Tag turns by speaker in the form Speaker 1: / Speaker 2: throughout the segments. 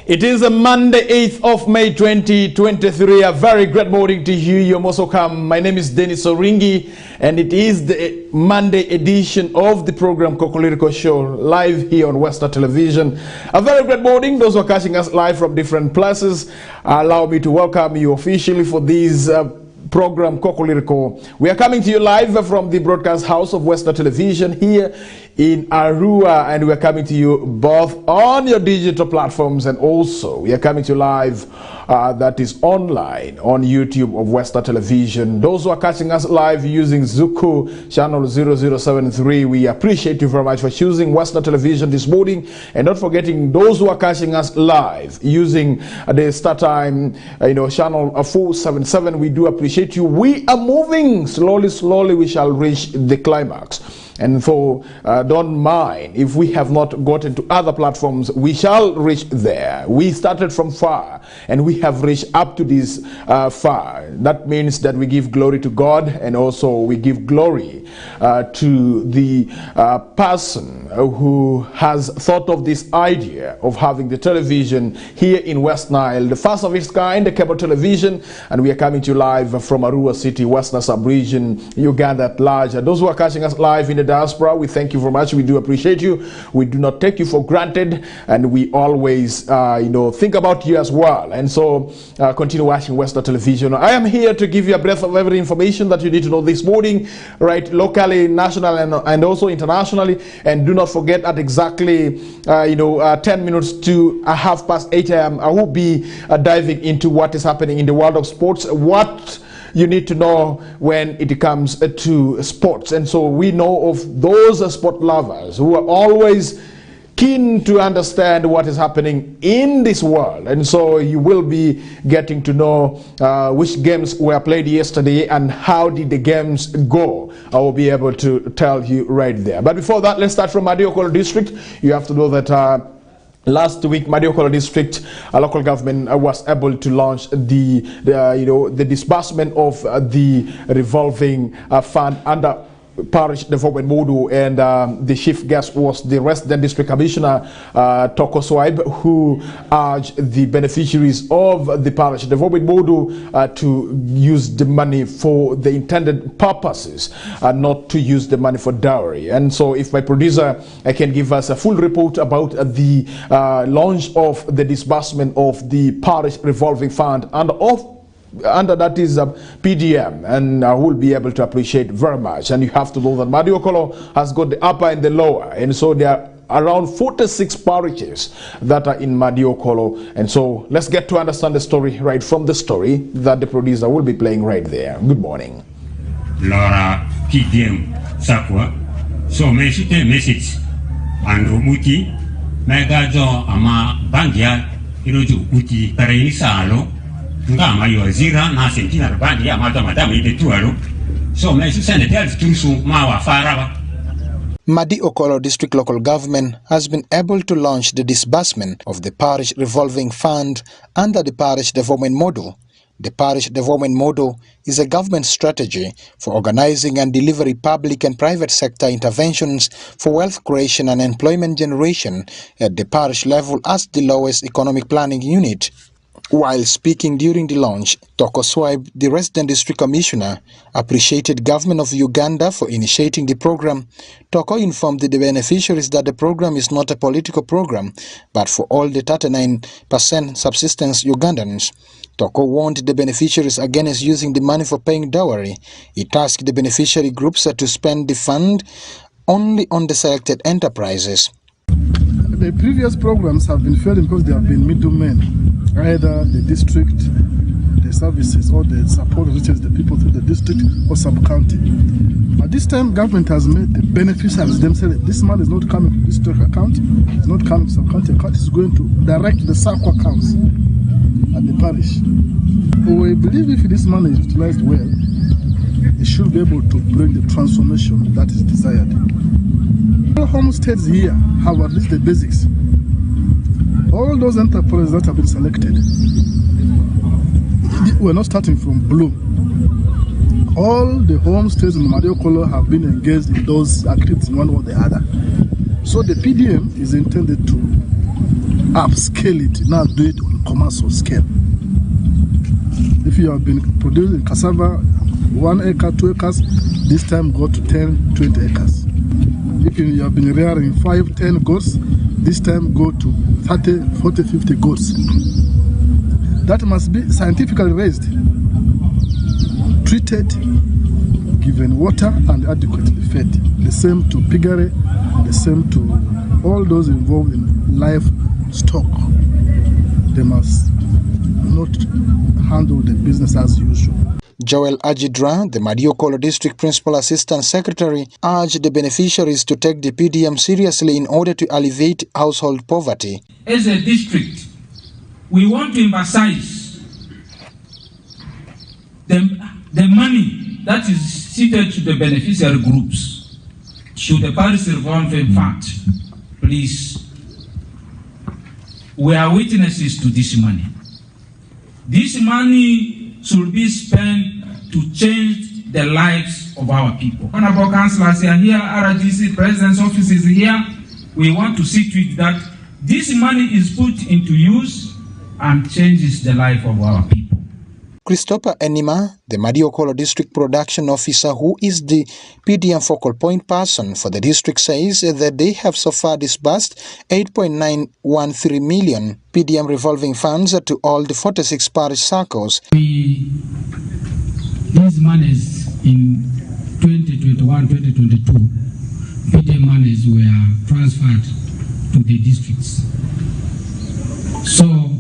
Speaker 1: It is a Monday, 8th of May 2023. A very great morning to you. You're most welcome. My name is Denis, and it is the Monday edition of the program Kokoliriko Show, live here on Western Television. A very great morning. Those who are catching us live from different places, allow me to welcome you officially for this program Kokoliriko. We are coming to you live from the broadcast house of Western Television here in Arua, and we are coming to you both on your digital platforms, and also we are coming to you live that is online on YouTube of Western Television. Those who are catching us live using Zuku channel 0073, we appreciate you very much for choosing Western Television this morning, and not forgetting those who are catching us live using the Star Time channel 477. We do appreciate you. We are moving slowly we shall reach the climax. And so don't mind if we have not gotten to other platforms, we shall reach there. We started from far and we have reached up to this far. That means that we give glory to God, and also we give glory to the person who has thought of this idea of having the television here in West Nile, the first of its kind, the cable television. And we are coming to you live from Arua City, Western Sub-region, Uganda at large. And those who are catching us live in the diaspora, we thank you very much. We do appreciate you. We do not take you for granted, and we always think about you as well. And so continue watching Western Television. I am here to give you a breath of every information that you need to know this morning, right, locally, nationally, and also internationally. And do not forget, at exactly 10 minutes to 8:30 a.m. I will be diving into what is happening in the world of sports, what you need to know when it comes to sports. And so we know of those sport lovers who are always keen to understand what is happening in this world. And so you will be getting to know which games were played yesterday and how did the games go. I will be able to tell you right there. But before that, let's start from Madiokolo District. You have to know that last week, Madiokolo District local government was able to launch the disbursement of the revolving fund under Parish Development Model, and the chief guest was the resident district commissioner Toko Swibe, who urged the beneficiaries of the Parish Development Model to use the money for the intended purposes, not to use the money for dowry. And so if my producer can give us a full report about the launch of the disbursement of the Parish Revolving Fund and under that is PDM, and I will be able to appreciate very much. And you have to know that Madiokolo has got the upper and the lower, and so there are around 46 parishes that are in Madiokolo. And so let's get to understand the story right from the story that the producer will be playing right there. Good morning.
Speaker 2: Laura PDM Sakwa, so message Andrew Muti, Megajo Ama Bandia, Iroju Uti, Tarai Salo.
Speaker 3: Madiokolo District Local Government has been able to launch the disbursement of the Parish Revolving Fund under the Parish Development Model. The Parish Development Model is a government strategy for organizing and delivering public and private sector interventions for wealth creation and employment generation at the parish level as the lowest economic planning unit. While speaking during the launch, Toko Swibe, the resident district commissioner, appreciated government of Uganda for initiating the program. Toko informed the beneficiaries that the program is not a political program, but for all the 39% subsistence Ugandans. Toko warned the beneficiaries against using the money for paying dowry. He tasked the beneficiary groups to spend the fund only on the selected enterprises.
Speaker 4: The previous programs have been failing because there have been middlemen, either the district, the services, or the support which is the people through the district or sub-county. At this time, government has made the beneficiaries themselves. This money is not coming to district account, it's not coming to sub-county account, it's going to direct the SACCO accounts at the parish. We believe if this money is utilized well, it should be able to bring the transformation that is desired. All homesteads here have at least the basics. All those enterprises that have been selected, we're not starting from blue. All the homesteads in Madiokolo have been engaged in those activities, one or the other. So the PDM is intended to upscale it, now do it on commercial scale. If you have been producing cassava 1 acre, 2 acres, this time go to 10, 20 acres. If you have been rearing 5, 10 goats, this time go to 30, 40, 50 goats. That must be scientifically raised, treated, given water and adequately fed. The same to piggery, the same to all those involved in livestock. They must not handle the business as usual.
Speaker 3: Joel Ajidra, the Mariokolo District Principal Assistant Secretary, urged the beneficiaries to take the PDM seriously in order to alleviate household poverty.
Speaker 5: As a district, we want to emphasize the money that is seated to the beneficiary groups. Should the parish revolving fund, please, we are witnesses to this money. This money should be spent to change the lives of our people. Honorable councillors are here, RGC President's office is here. We want to see to it that this money is put into use and changes the life of our people.
Speaker 3: Christopher Enima, the Mariokolo District Production Officer, who is the PDM focal point person for the district, says that they have so far disbursed 8.913 million PDM revolving funds to all the 46 parish circles.
Speaker 5: These monies in 2021-2022, PDM monies were transferred to the districts. So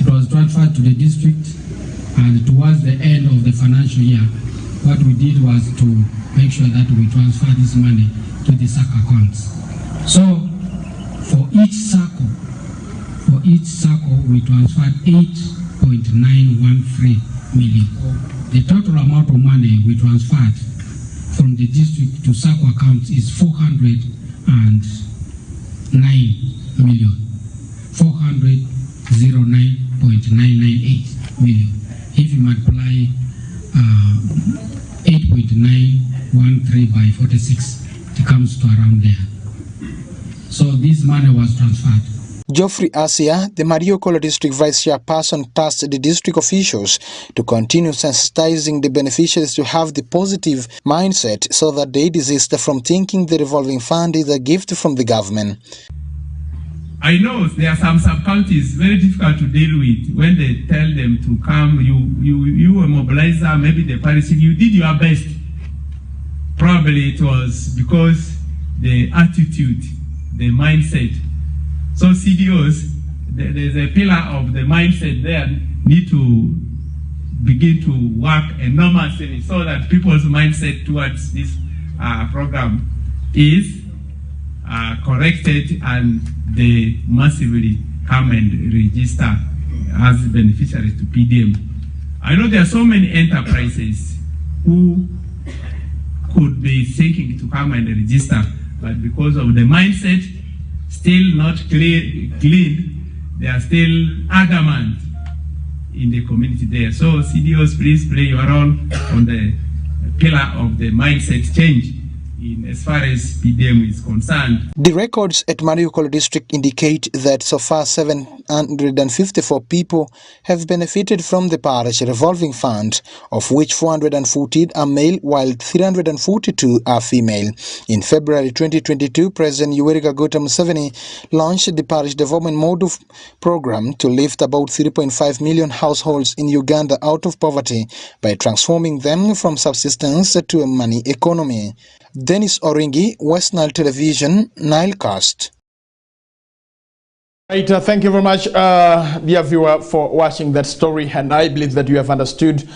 Speaker 5: it was transferred to the district, and towards the end of the financial year, what we did was to make sure that we transfer this money to the SAC accounts. So for each circle, we transferred 8.913 million. The total amount of money we transferred from the district to SAC accounts is 409 million. 409.998 million. If you multiply 8.913 by 46, it comes to around there. So this money was transferred.
Speaker 3: Geoffrey Asia, the Mariokolo District Vice Chairperson, tasked the district officials to continue sensitizing the beneficiaries to have the positive mindset so that they desist from thinking the revolving fund is a gift from the government.
Speaker 6: I know there are some sub-counties very difficult to deal with when they tell them to come. You a mobilizer, maybe the parish, you did your best. Probably it was because the attitude, the mindset. So CDOs, there's a pillar of the mindset there, need to begin to work enormously so that people's mindset towards this program is corrected and they massively come and register as beneficiaries to PDM. I know there are so many enterprises who could be thinking to come and register, but because of the mindset still not clean, they are still adamant in the community there. So CDOs, please play your role on the pillar of the mindset change as far as PDM is concerned.
Speaker 3: The records at Mariokolo District indicate that so far 754 people have benefited from the parish revolving fund, of which 414 are male while 342 are female. In February 2022, President Yoweri Kaguta Museveni launched the Parish Development Model program to lift about 3.5 million households in Uganda out of poverty by transforming them from subsistence to a money economy. Denis Oringi, West Nile Television, Nilecast.
Speaker 1: Right, thank you very much, dear viewer, for watching that story, and I believe that you have understood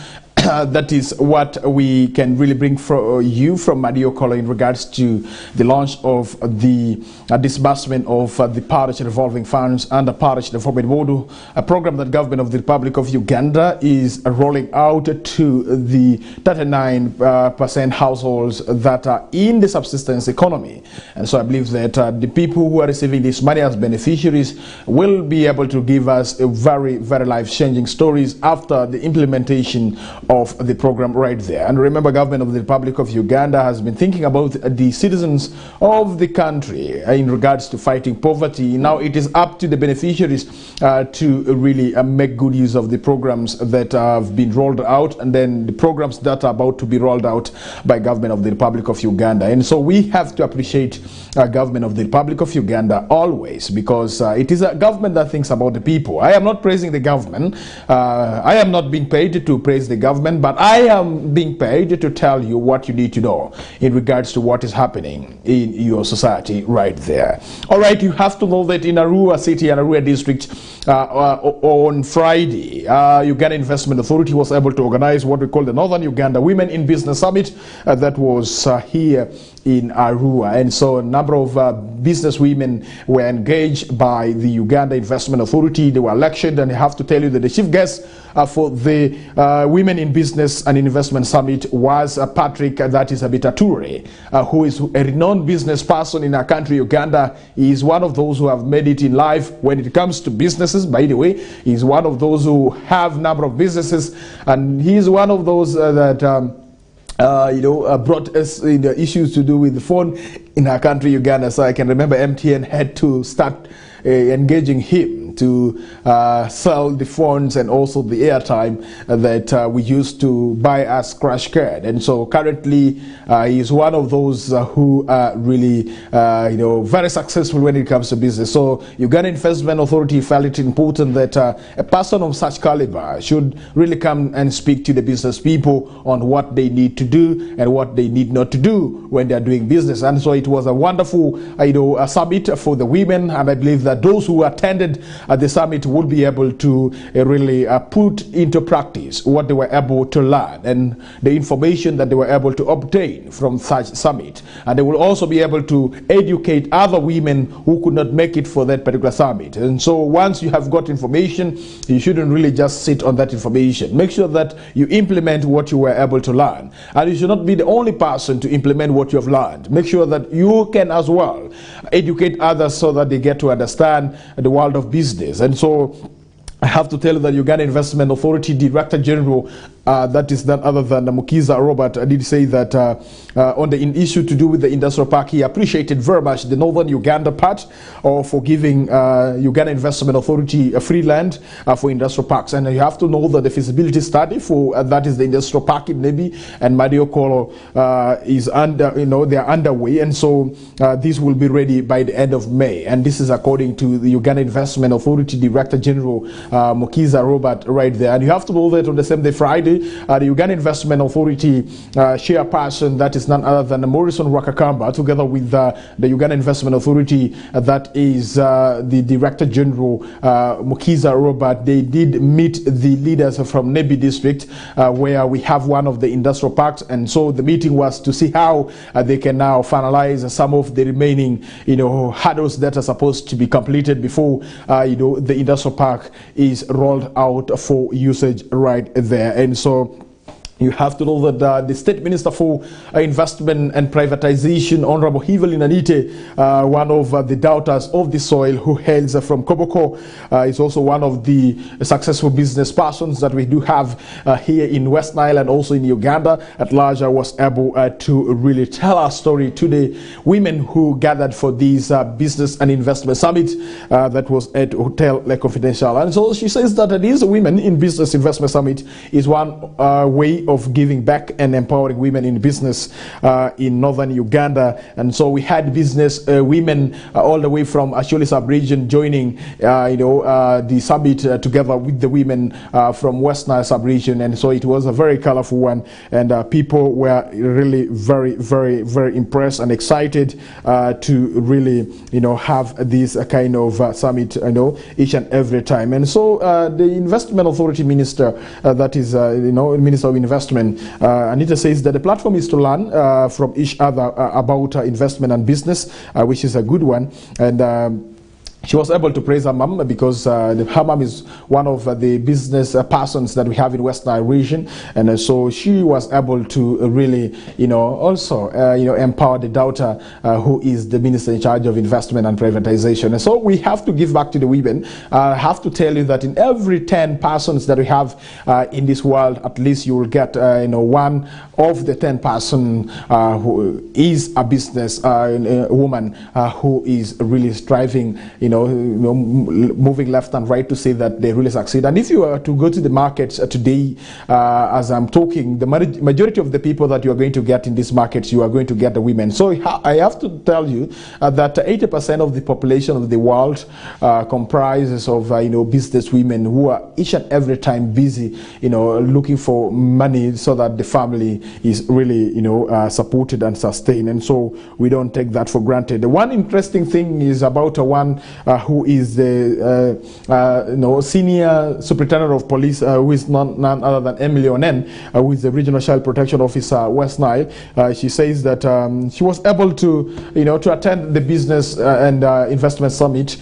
Speaker 1: that is what we can really bring for you from Mariokolo in regards to the launch of the disbursement of the parish revolving funds and the parish development model, a program that government of the Republic of Uganda is rolling out to the 39% households that are in the subsistence economy. And so I believe that the people who are receiving this money as beneficiaries will be able to give us a very, very life-changing stories after the implementation of the program right there. And remember, government of the Republic of Uganda has been thinking about the citizens of the country in regards to fighting poverty. Now it is up to the beneficiaries to really make good use of the programs that have been rolled out, and then the programs that are about to be rolled out by government of the Republic of Uganda. And so we have to appreciate government of the Republic of Uganda always, because it is a government that thinks about the people. I am not praising the government. I am not being paid to praise the government, but I am being paid to tell you what you need to know in regards to what is happening in your society right there. All right, you have to know that in Arua City and Arua District on Friday, Uganda Investment Authority was able to organize what we call the Northern Uganda Women in Business Summit that was here in Arua. And so a number of business women were engaged by the Uganda Investment Authority. They were lectured, and I have to tell you that the chief guest for the Women in Business and Investment Summit was Patrick, that is Abitature, who is a renowned business person in our country, Uganda. He is one of those who have made it in life when it comes to businesses. By the way, he is one of those who have a number of businesses, and he is one of those that brought us issues to do with the phone in our country, Uganda. So I can remember MTN had to start engaging him to sell the phones and also the airtime that we used to buy as crash card. And so currently he is one of those who are really very successful when it comes to business. So Uganda Investment Authority felt it important that a person of such caliber should really come and speak to the business people on what they need to do and what they need not to do when they are doing business. And so it was a wonderful summit for the women, and I believe that those who attended the summit would be able to really put into practice what they were able to learn and the information that they were able to obtain from such summit. And they will also be able to educate other women who could not make it for that particular summit. And so once you have got information, you shouldn't really just sit on that information. Make sure that you implement what you were able to learn. And you should not be the only person to implement what you have learned. Make sure that you can as well educate others so that they get to understand the world of business. And so I have to tell you that Uganda Investment Authority Director General, that is none other than Mukiza Robert, did say that on the issue to do with the industrial park, he appreciated very much the Northern Uganda part for giving Uganda Investment Authority a free land for industrial parks. And you have to know that the feasibility study for that is the industrial park in Nebi and Mariokolo is they are underway, and so this will be ready by the end of May. And this is according to the Uganda Investment Authority Director General Mukiza Robert right there. And you have to know that on the same day, Friday, the Uganda Investment Authority chairperson, that is none other than Morrison Wakakamba, together with the Uganda Investment Authority, that is the Director General Mukiza Robert, they did meet the leaders from Nebi District, where we have one of the industrial parks. And so the meeting was to see how they can now finalize some of the remaining hurdles that are supposed to be completed before the industrial park is rolled out for usage right there. And so you have to know that the State Minister for Investment and Privatization, Honorable Evelyn Anite, one of the doubters of the soil who hails from Koboko, is also one of the successful business persons that we do have here in West Nile and also in Uganda at large, was able to really tell our story to the women who gathered for this business and investment summit that was at Hotel Le Confidential. And so she says that these women in business investment summit is one way of giving back and empowering women in business in northern Uganda. And so we had business women all the way from Asholi sub-region joining the summit together with the women from West Nile sub-region. And so it was a very colorful one, and people were really very, very, very impressed and excited to really have this kind of summit each and every time. And so the Investment Authority Minister, that is Minister of Investment, Anita, says that the platform is to learn from each other about investment and business, which is a good one. And she was able to praise her mom because her mom is one of the business persons that we have in West Nile region, and so she was able to really, also, empower the daughter who is the minister in charge of investment and privatization. And so we have to give back to the women. I have to tell you that in every 10 persons that we have in this world, at least you will get, one of the 10 person who is a business woman who is really striving, moving left and right to say that they really succeed. And if you are to go to the markets today, as I'm talking, the majority of the people that you are going to get in these markets, you are going to get the women. So I have to tell you that 80% of the population of the world comprises of business women who are each and every time busy, looking for money so that the family is really, supported and sustained. And so we don't take that for granted. The one interesting thing is about one who is the senior superintendent of police, who is none other than Emily Onen, who is the regional child protection officer, West Nile. She says that she was able to, to attend the business and investment summit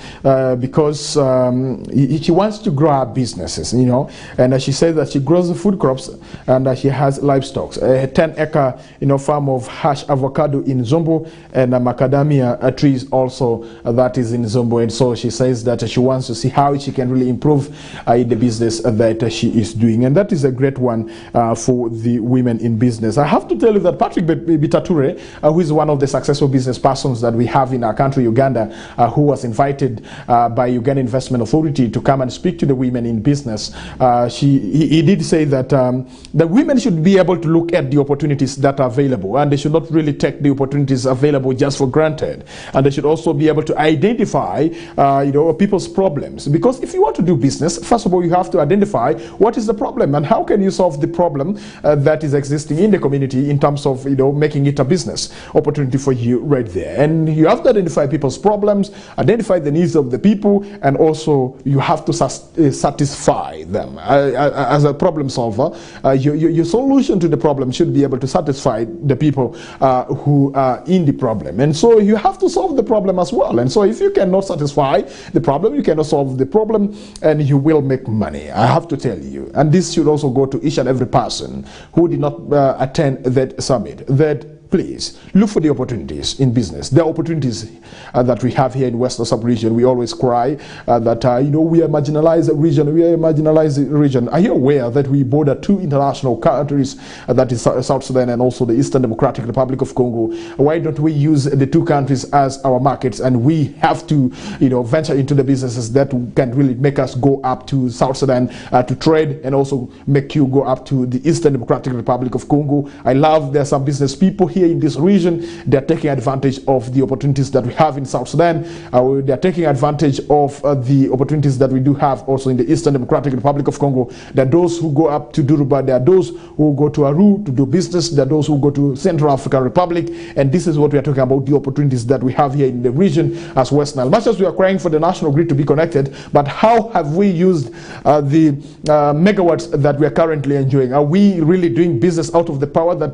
Speaker 1: because she wants to grow her businesses, and she says that she grows the food crops and she has livestock, a 10-acre, farm of hash avocado in Zombo and macadamia trees also that is in Zombo. And so she says that she wants to see how she can really improve the business that she is doing, and that is a great one for the women in business. I have to tell you that Patrick Bitature, who is one of the successful business persons that we have in our country, Uganda, who was invited by Uganda Investment Authority to come and speak to the women in business, he did say that the women should be able to look at the opportunities that are available, and they should not really take the opportunities available just for granted, and they should also be able to identify people's problems, because if you want to do business, first of all you have to identify what is the problem and how can you solve the problem that is existing in the community in terms of making it a business opportunity for you right there. And you have to identify people's problems, identify the needs of the people, and also you have to satisfy them as a problem solver. Your solution to the problem should be able to satisfy the people who are in the problem, and so you have to solve the problem as well. And so if you cannot satisfy the problem, you cannot solve the problem, and you will make money, I have to tell you. And this should also go to each and every person who did not attend that summit, that please look for the opportunities in business. The opportunities that we have here in Western Sub-region. We always cry that we are marginalized region. We are a marginalized region. Are you aware that we border two international countries, that is South Sudan and also the Eastern Democratic Republic of Congo? Why don't we use the two countries as our markets, and we have to venture into the businesses that can really make us go up to South Sudan to trade, and also make you go up to the Eastern Democratic Republic of Congo? I love there are some business people here in this region. They are taking advantage of the opportunities that we have in South Sudan. They are taking advantage of the opportunities that we do have also in the Eastern Democratic Republic of Congo. There are those who go up to Duruba, there are those who go to Aru to do business, there are those who go to Central African Republic, and this is what we are talking about, the opportunities that we have here in the region as West Nile. Much as we are crying for the national grid to be connected, but how have we used the megawatts that we are currently enjoying? Are we really doing business out of the power that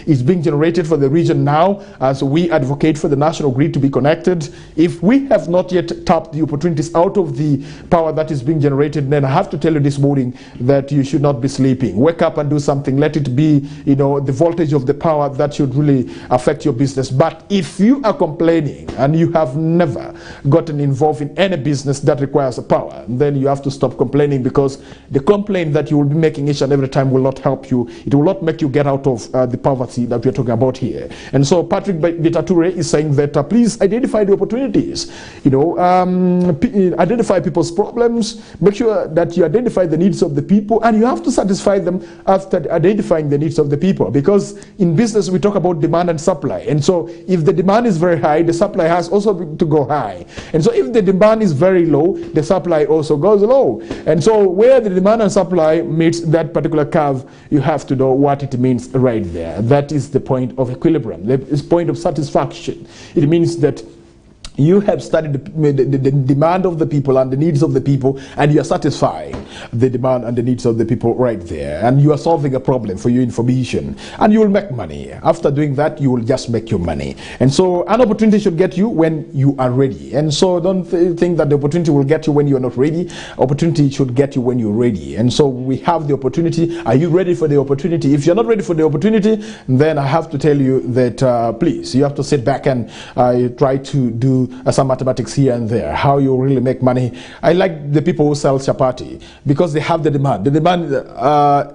Speaker 1: is being generated for the region now, as we advocate for the national grid to be connected? If we have not yet tapped the opportunities out of the power that is being generated, then I have to tell you this morning that you should not be sleeping. Wake up and do something. Let it be, the voltage of the power that should really affect your business. But if you are complaining and you have never gotten involved in any business that requires power, then you have to stop complaining, because the complaint that you will be making each and every time will not help you. It will not make you get out of the poverty that we are talking about here. And so Patrick Bitature is saying that please identify the opportunities, identify people's problems, make sure that you identify the needs of the people, and you have to satisfy them after identifying the needs of the people, because in business we talk about demand and supply. And so if the demand is very high, the supply has also to go high. And so if the demand is very low, the supply also goes low. And so where the demand and supply meets that particular curve, you have to know what it means right there. That is the point of equilibrium, the point of satisfaction. It means that You have studied the demand of the people and the needs of the people, and you are satisfying the demand and the needs of the people right there. And you are solving a problem for your information, and you will make money. After doing that, you will just make your money. And so an opportunity should get you when you are ready. And so don't think that the opportunity will get you when you are not ready. Opportunity should get you when you're ready. And so we have the opportunity. Are you ready for the opportunity? If you're not ready for the opportunity, then I have to tell you that please, you have to sit back and try to do some mathematics here and there, how you really make money. I like the people who sell chapati because they have the demand. The demand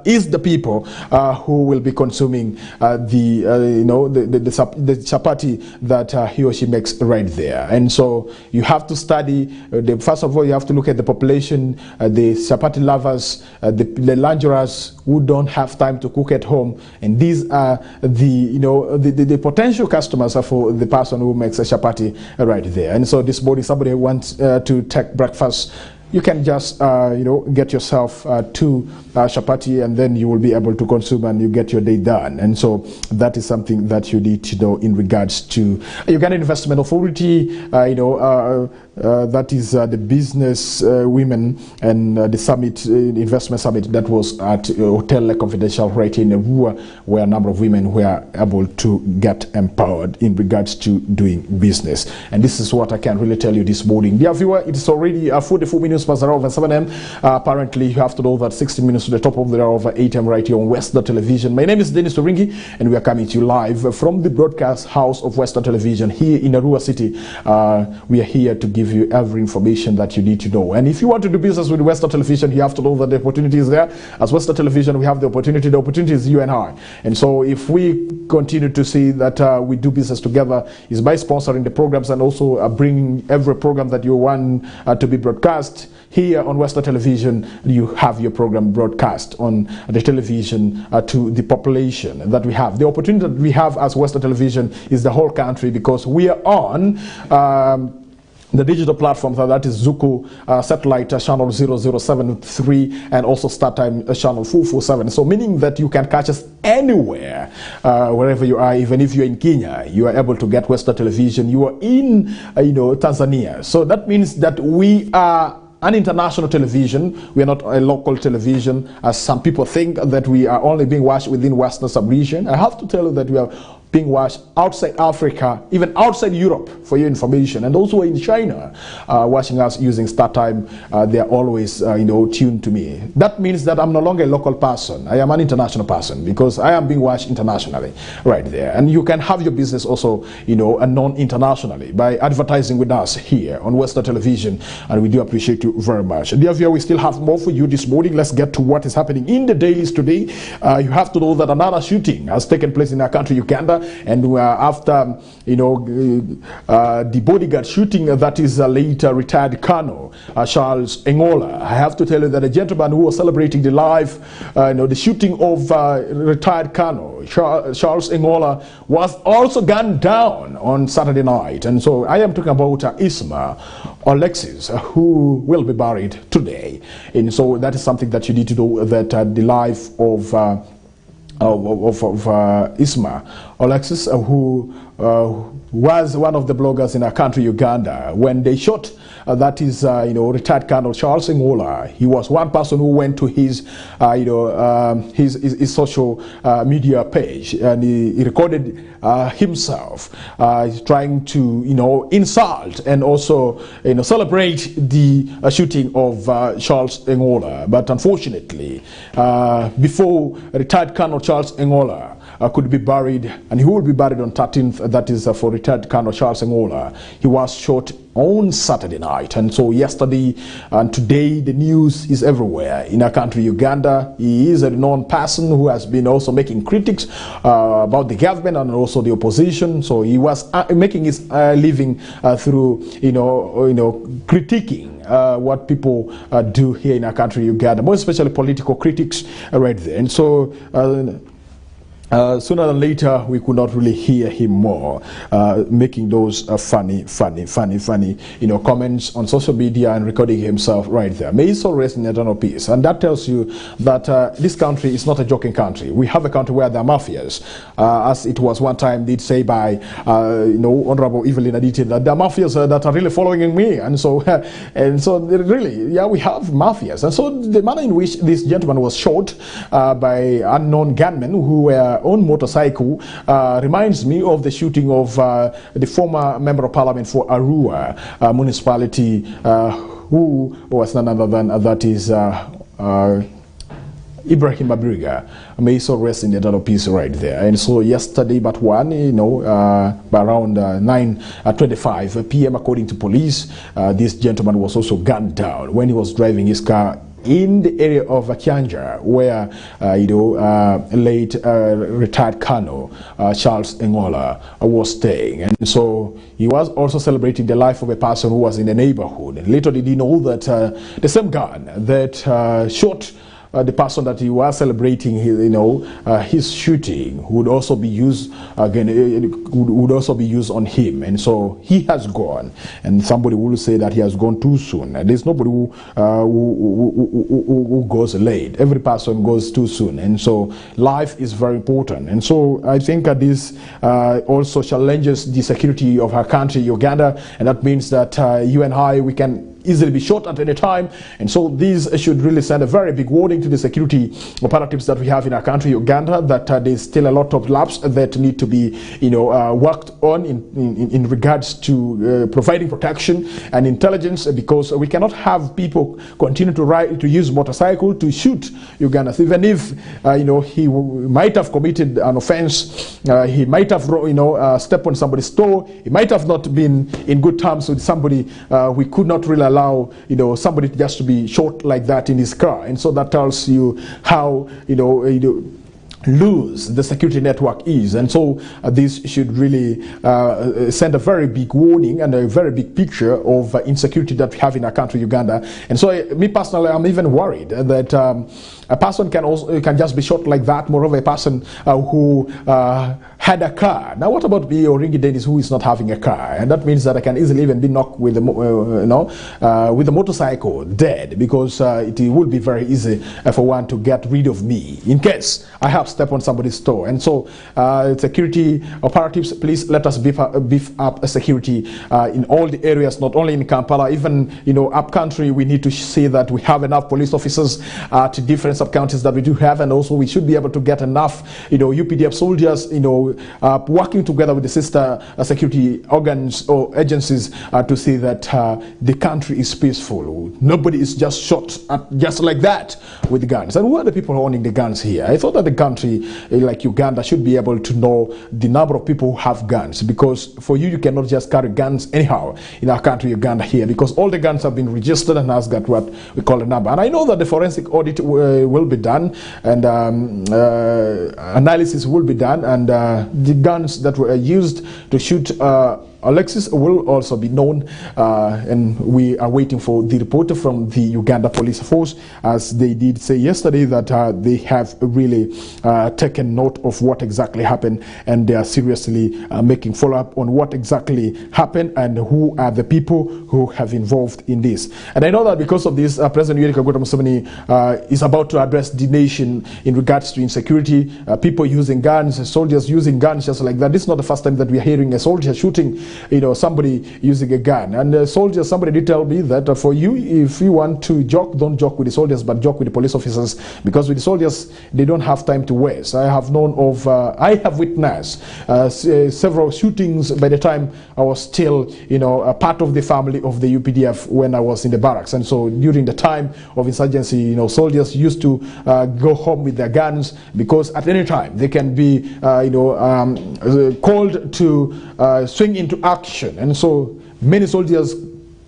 Speaker 1: is the people who will be consuming the chapati that he or she makes right there. And so you have to study. First of all, you have to look at the population, the chapati lovers, the lanjurers who don't have time to cook at home, and these are the potential customers for the person who makes a chapati right there. And so this morning, somebody who wants to take breakfast, you can just get yourself two chapati, and then you will be able to consume and you get your day done. And so that is something that you need to know in regards to Uganda Investment Authority. That is the business women and the summit, investment summit that was at Hotel Le Confidential right in Arua, where a number of women were able to get empowered in regards to doing business. And this is what I can really tell you this morning. Dear viewer, it is already 44 minutes past the hour of 7 a.m. Apparently, you have to know that 16 minutes to the top of the hour of 8 a.m. right here on Western Television. My name is Denis and we are coming to you live from the broadcast house of Western Television here in Arua City. We are here to give you every information that you need to know. And if you want to do business with Western Television, you have to know that the opportunity is there. As Western Television, we have the opportunity. The opportunity is you and I. And so if we continue to see that we do business together, is by sponsoring the programs and also bringing every program that you want to be broadcast here on Western Television. You have your program broadcast on the television to the population that we have. The opportunity that we have as Western Television is the whole country, because we are on the digital platforms, that is Zuku satellite channel 0073 and also StarTime channel 447. So meaning that you can catch us anywhere, wherever you are. Even if you're in Kenya, you are able to get Western Television. You are in Tanzania. So that means that we are an international television. We are not a local television, as some people think that we are only being watched within Western sub-region. I have to tell you that we are being watched outside Africa, even outside Europe, for your information, and also in China, watching us using StarTime. They are always tuned to me. That means that I'm no longer a local person. I am an international person, because I am being watched internationally right there. And you can have your business also known internationally by advertising with us here on Western Television, and we do appreciate you very much. Dear viewer, we still have more for you this morning. Let's get to what is happening in the dailies today. You have to know that another shooting has taken place in our country, Uganda. And after the bodyguard shooting, that is later retired Colonel Charles Engola. I have to tell you that a gentleman who was celebrating the life, the shooting of retired Colonel Charles Engola was also gunned down on Saturday night. And so I am talking about Isma Alexis, who will be buried today. And so that is something that you need to know, that the life of Isma Alexis, who was one of the bloggers in our country, Uganda, when they shot that is retired Colonel Charles Engola. He was one person who went to his his social media page, and he recorded himself trying to insult and also celebrate the shooting of Charles Engola. But unfortunately, before retired Colonel Charles Engola could be buried, and he will be buried on 13th, that is for retired Colonel Charles Engola, he was shot on Saturday night. And so yesterday and today, the news is everywhere in our country, Uganda. He is a known person who has been also making critics about the government and also the opposition. So he was making his living through critiquing what people do here in our country, Uganda, more especially political critics right there. And so Sooner than later, we could not really hear him more, making those funny, comments on social media and recording himself right there. May his soul rest in eternal peace. And that tells you that this country is not a joking country. We have a country where there are mafias, as it was one time did say by, Honorable Evelyn Aditi, that there are mafias that are really following me, and so really, yeah, we have mafias. And so the manner in which this gentleman was shot by unknown gunmen who were on motorcycle reminds me of the shooting of the former member of parliament for Arua municipality, who was none other than that is Ibrahim Abriga. May his soul rest in the eternal peace right there. And so yesterday, by around 9:25 p.m. according to police, this gentleman was also gunned down when he was driving his car in the area of Kianja, where late retired Colonel Charles Engola was staying. And so he was also celebrating the life of a person who was in the neighborhood. And little did he know that the same gun that shot the person that he was celebrating, his shooting would also be used again. Would also be used on him, and so he has gone. And somebody will say that he has gone too soon. And there's nobody who goes late. Every person goes too soon, and so life is very important. And so I think this also challenges the security of our country, Uganda, and that means that you and I, we can easily be shot at any time. And so these should really send a very big warning to the security operatives that we have in our country, Uganda, that there's still a lot of laps that need to be worked on in regards to providing protection and intelligence, because we cannot have people continue to use motorcycle to shoot Ugandans, even if he might have committed an offense, he might have stepped on somebody's toe, he might have not been in good terms with somebody. We could not really allow somebody just to be shot like that in his car. And so that tells you how loose the security network is. And so this should really send a very big warning and a very big picture of insecurity that we have in our country, Uganda. And so me personally, I'm even worried that a person can just be shot like that. Moreover, a person who had a car. Now, what about me or Ringi Denis, who is not having a car? And that means that I can easily even be knocked with the motorcycle dead, because it will be very easy for one to get rid of me in case I have stepped on somebody's toe. And so security operatives, please let us beef up security in all the areas, not only in Kampala, even up country. We need to see that we have enough police officers to different sub-counties that we do have, and also we should be able to get enough UPDF soldiers working together with the sister security organs or agencies to see that the country is peaceful. Nobody is just shot just like that with guns. And who are the people owning the guns here? I thought that the country like Uganda should be able to know the number of people who have guns, because for you cannot just carry guns anyhow in our country, Uganda here, because all the guns have been registered and has got what we call a number. And I know that the forensic audit will be done, and analysis will be done, and the guns that were used to shoot Alexis will also be known, and we are waiting for the report from the Uganda Police Force, as they did say yesterday that they have really taken note of what exactly happened, and they are seriously making follow-up on what exactly happened and who are the people who have involved in this. And I know that because of this, President Yoweri Kaguta Museveni is about to address the nation in regards to insecurity, people using guns, soldiers using guns just like that. This is not the first time that we are hearing a soldier shooting somebody using a gun. And soldiers, somebody did tell me that for you, if you want to joke, don't joke with the soldiers, but joke with the police officers, because with the soldiers, they don't have time to waste. I have witnessed several shootings by the time I was still, a part of the family of the UPDF when I was in the barracks. And so during the time of insurgency, soldiers used to go home with their guns, because at any time they can be, called to swing into action. And so many soldiers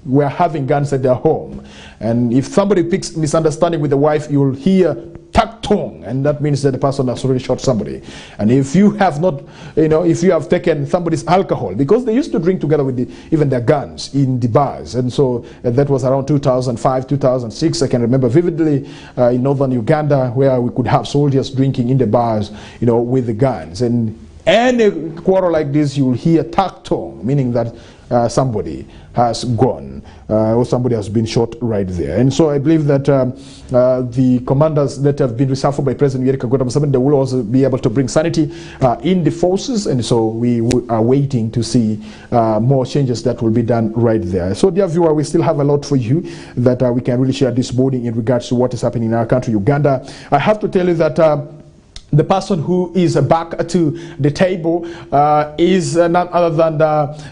Speaker 1: were having guns at their home. And if somebody picks misunderstanding with the wife, you will hear, "Tak tong, and that means that the person has already shot somebody. And if you have not, if you have taken somebody's alcohol, because they used to drink together with even their guns in the bars, and so that was around 2005, 2006. I can remember vividly in northern Uganda, where we could have soldiers drinking in the bars, with the guns. And any quarrel like this, you will hear tak tong, meaning that somebody has gone or somebody has been shot right there. And so I believe that the commanders that have been reshuffled by President Yoweri Kaguta Museveni, they will also be able to bring sanity in the forces, and so we are waiting to see more changes that will be done right there. So dear viewer, we still have a lot for you that we can really share this morning in regards to what is happening in our country, Uganda. I have to tell you that the person who is back to the table is none other than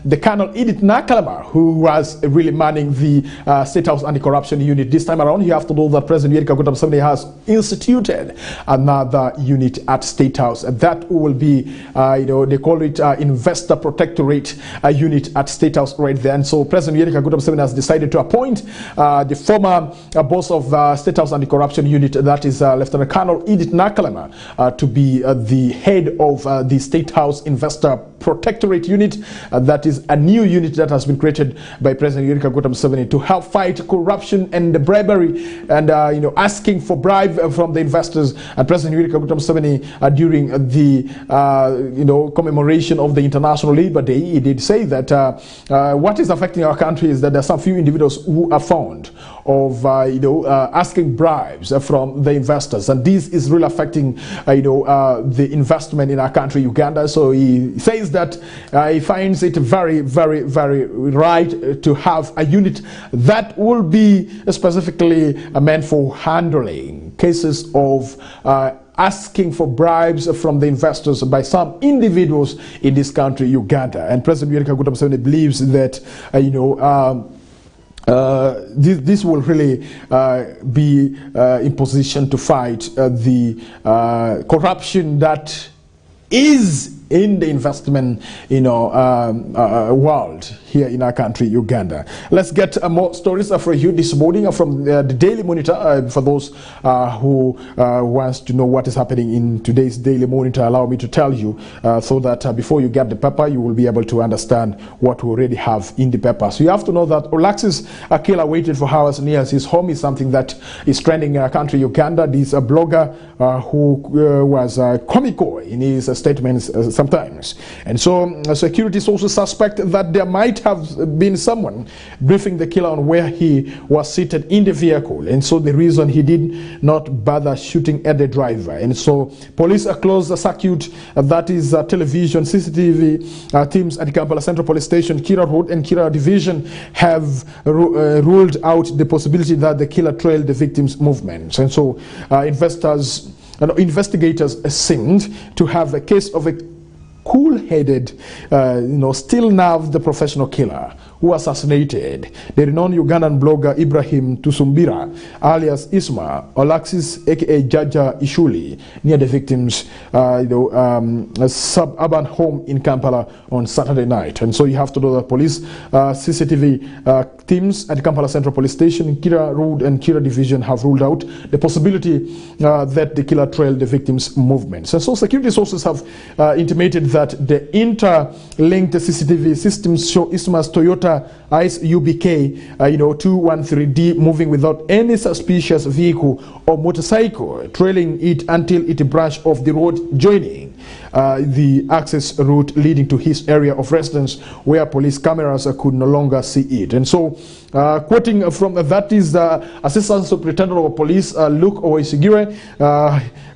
Speaker 1: the Colonel Edith Nakalama, who was really manning the State House Anti-Corruption Unit. This time around, you have to know that President Yoweri Kaguta Museveni has instituted another unit at State House. That will be, they call it Investor Protectorate unit at State House right there. And so President Yoweri Kaguta Museveni has decided to appoint the former boss of State House Anti-Corruption Unit, that is Lieutenant Colonel Edith Nakalama, to be the head of the State House Investor Protectorate Unit. That is a new unit that has been created by President Yoweri Kaguta Museveni to help fight corruption and bribery, and asking for bribe from the investors. And President Yoweri Kaguta Museveni, during the commemoration of the International Labour Day, he did say that what is affecting our country is that there are some few individuals who are found of asking bribes from the investors, and this is really affecting the investment in our country, Uganda. So he says that he finds it very, very, very right to have a unit that will be specifically meant for handling cases of asking for bribes from the investors by some individuals in this country, Uganda. And President Yoweri Kaguta Museveni believes that this will really be in position to fight the corruption that is in the investment world here in our country, Uganda. Let's get more stories for you this morning from the Daily Monitor. For those who wants to know what is happening in today's Daily Monitor, allow me to tell you so that before you get the paper, you will be able to understand what we already have in the paper. So you have to know that Olax's killer waited for hours near his home is something that is trending in our country, Uganda. This blogger who was comical in his statements sometimes. And so security sources suspect that there might have been someone briefing the killer on where he was seated in the vehicle, and so the reason he did not bother shooting at the driver. And so police closed the circuit, that is television, CCTV teams at the Kampala Central Police Station, Kira Road and Kira Division have ruled out the possibility that the killer trailed the victim's movements. And so investigators seemed to have a case of a cool-headed, still-nerved professional killer who assassinated the renowned Ugandan blogger Ibrahim Tusumbira, alias Isma, Olaxis, aka Jaja Ishuli, near the victim's suburban home in Kampala on Saturday night. And so you have to know that police CCTV teams at Kampala Central Police Station, Kira Road and Kira Division have ruled out the possibility that the killer trailed the victim's movements. And so security sources have intimated that the interlinked CCTV systems show Isma's Toyota ICE UBK 213D moving without any suspicious vehicle or motorcycle, trailing it until it branched off the road, joining the access route leading to his area of residence, where police cameras could no longer see it. And so quoting from that is the Assistant Superintendent of Police, Luke Owoisigire,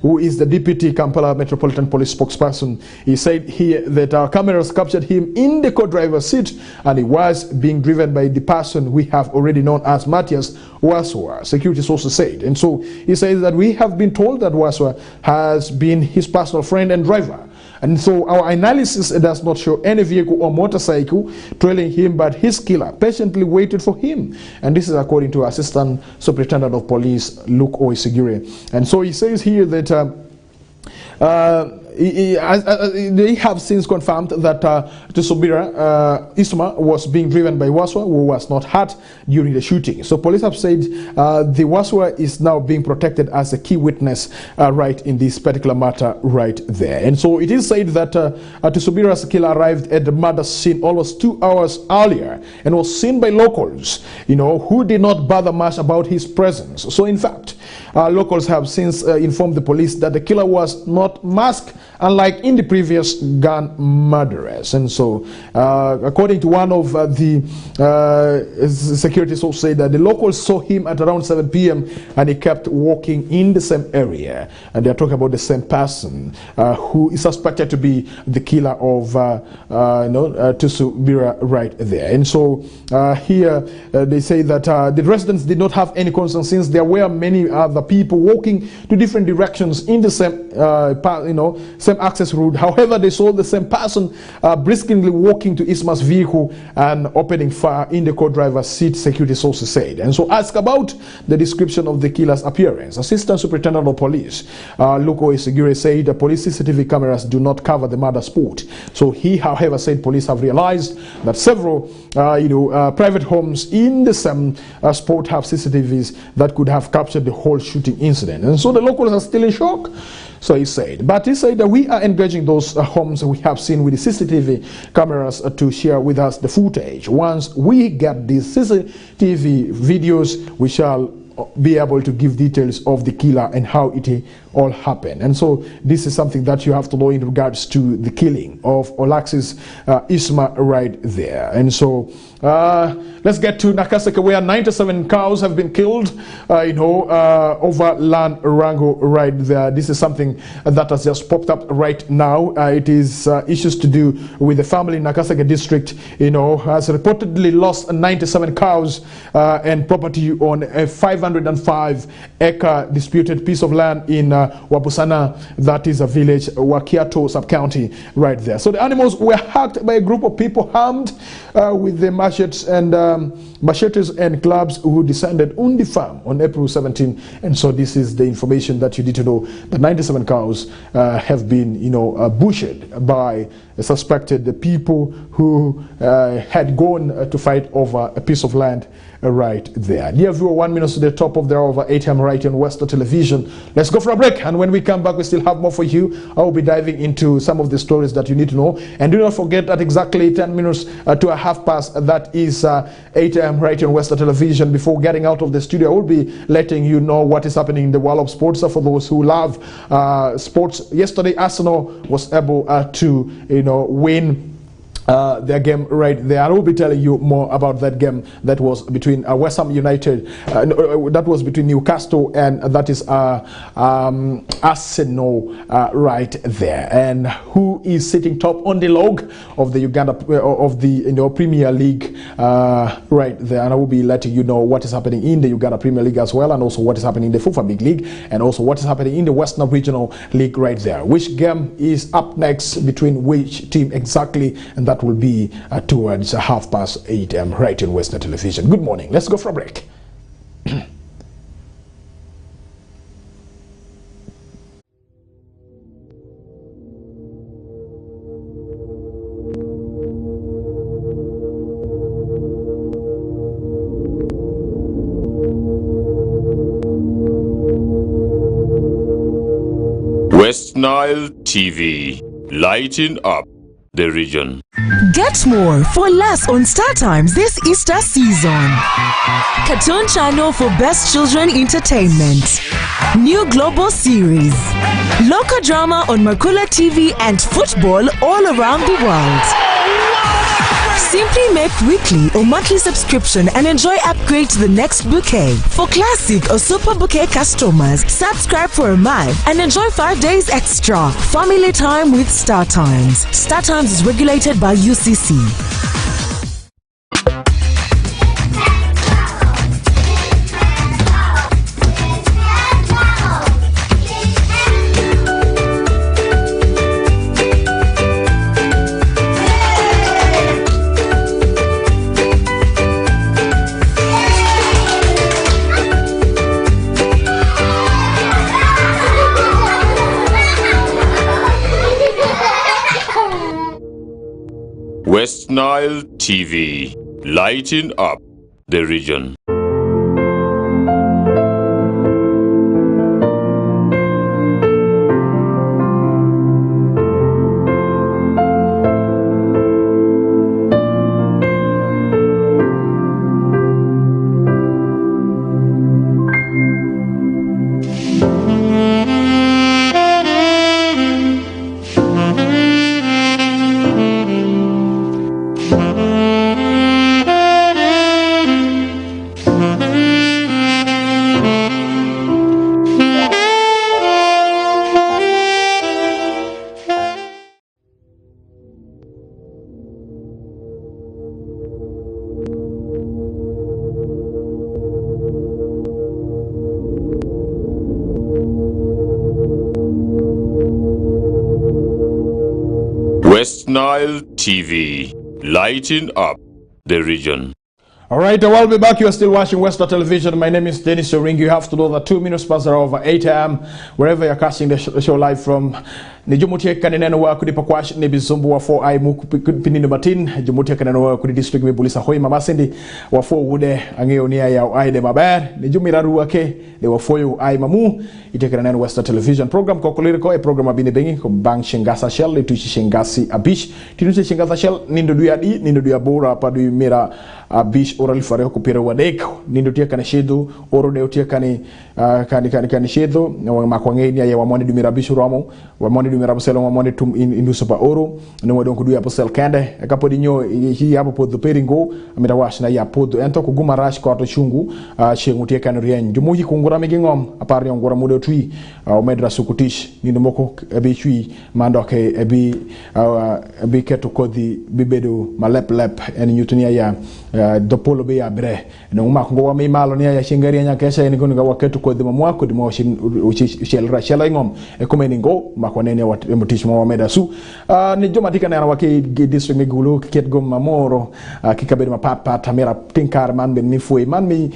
Speaker 1: who is the Deputy Kampala Metropolitan Police spokesperson. He said here that our cameras captured him in the co-driver's seat, and he was being driven by the person we have already known as Matthias Waswa, security sources said. And so he says that we have been told that Waswa has been his personal friend and driver. And so our analysis does not show any vehicle or motorcycle trailing him, but his killer patiently waited for him. And this is according to Assistant Superintendent of Police Luke Owoisigire. And so he says here that they have since confirmed that Tusubira Isma was being driven by Waswa, who was not hurt during the shooting. So police have said the Waswa is now being protected as a key witness right in this particular matter right there. And so it is said that Tusubira's killer arrived at the murder scene almost 2 hours earlier and was seen by locals, who did not bother much about his presence. So in fact, locals have since informed the police that the killer was not masked, unlike in the previous gun murderers. And so, according to one of the security sources, said that the locals saw him at around 7 p.m. and he kept walking in the same area. And they're talking about the same person who is suspected to be the killer of Tusubira right there. And so here they say that the residents did not have any concern since there were many other people walking to different directions in the same same access route. However, they saw the same person briskly walking to Isma's vehicle and opening fire in the co-driver's seat, security sources said. And so asked about the description of the killer's appearance, Assistant Superintendent of Police Luko Isigure said the police CCTV cameras do not cover the murder spot. So he, however, said police have realized that several private homes in the same spot have CCTVs that could have captured the whole shooting incident. And so the locals are still in shock. So he said, but he said that we are engaging those homes we have seen with the CCTV cameras to share with us the footage. Once we get these CCTV videos, we shall be able to give details of the killer and how it all happened. And so this is something that you have to know in regards to the killing of Olaxis Isma right there. And so let's get to Nakaseke, where 97 cows have been killed over land wrangle right there. This is something that has just popped up right now. It is issues to do with the family in Nakaseke district, has reportedly lost 97 cows and property on a 505-acre disputed piece of land in Wapusana, that is a village, Wakiato sub-county right there. So the animals were hacked by a group of people armed with the machetes and clubs who descended on the farm on April 17. And so this is the information that you need to know. The 97 cows have been, butchered by suspected people who had gone to fight over a piece of land right there. Dear viewer, 1 minute to the top of the hour over 8 a.m. right on Western Television. Let's go for a break, and when we come back, we still have more for you. I will be diving into some of the stories that you need to know. And do not forget that exactly 10 minutes to 1:30, that is 8 a.m. right on Western Television. Before getting out of the studio, I will be letting you know what is happening in the world of sports. For those who love sports, yesterday Arsenal was able to win their game right there. I will be telling you more about that game that was between West Ham United, that was between Newcastle and that is Arsenal right there, and who is sitting top on the log of the Uganda of the Premier League right there. And I will be letting you know what is happening in the Uganda Premier League as well, and also what is happening in the FIFA Big League, and also what is happening in the Western Regional League right there. Which game is up next between which team exactly, and that will be towards 8:30 a.m. right in Western Television. Good morning. Let's go for a break.
Speaker 7: West Nile TV, lighting up the region.
Speaker 8: Get more for less on Star Times this Easter season. Cartoon channel for best children entertainment. New global series. Local drama on Merkula TV and football all around the world. Simply make weekly or monthly subscription and enjoy upgrade to the next bouquet. For classic or super bouquet customers, subscribe for a month and enjoy 5 days extra. Family time with Star Times. Star Times is regulated by UCC.
Speaker 7: Nile TV, lighting up the region. West Nile TV, lighting up the region.
Speaker 1: All right, I'll be back. You are still watching Western Television. My name is Denis. You have to know that 2 minutes past over 8 a.m. wherever you're catching the show live from. Ni jumutia kaneneno wa kudi pakwash ni bizumbu wa 4 ai mu pinino matin jumutia kaneneno wa kudi district mebulisa hoi mamasindi wa 4 wude angeonia ya ai de maber ni jumiraru wake de wa 4 ai mamu itekaneneno Western Television program Kokoliriko e program abine bengi ko bang shingasa shell le tuchi shingasi abish tinuche shingasa shell nindo duya di nindo duya bora pa du mira abish oral fare ko pere wadeko nindo tia kana shedo oro de tia kani kani shedo ma ko ngeni ya wa moni du mira abish romo wa moni du mira baselo wa moni tum indu sopa oro no wadon ko du ya basel kende e kapo di nyo hi ya po do peringo amira wash na ya podo ento ko guma rash ko to chungu shengu tia kan rien jumuji ko ngura megi ngom apar yo ngura mudo tui o medra sukutish ni moko ebi tui mandoke ebi keto kodi bibedo malep lep en nyutunia ya dopolo be ya bre no ma ko wa mi malo ni ya shingari nya kesha ni ko ga keto kodi mo ko di mo shel ra shela ngom e ko meningo ma ko nene wat emotish mo meda su ni joma tika na wake district mi gulo ket gom mamoro kikabe ma pat tamera tinkar man ben mi foi man mi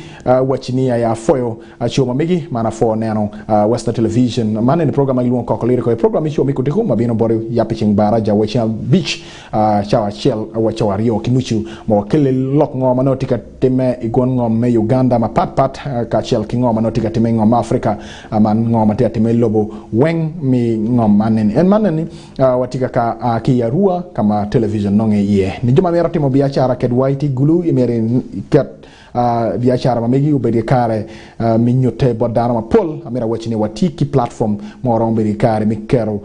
Speaker 1: wachinia ya foyo choma megi mana fo neno Western Television man in program ilu Kokoliriko program show mi ko te mabino bore ya pitching bara ja wachia beach chawa shell wachawa rio kinuchu mo kele lok ngoma no tika teme igon ngom me Uganda ma pat ka shell kingoma no tika teme ngom Africa man ngoma tika teme lobo weng mi ngom manen en manen watika ka ki yarua kama television nonge ye ni juma mera timo biashara ket white gulu imere ket biashara mamegi ubedi kare minyote bodana ma pol amira wachini watiki platform mo romberi kare mikero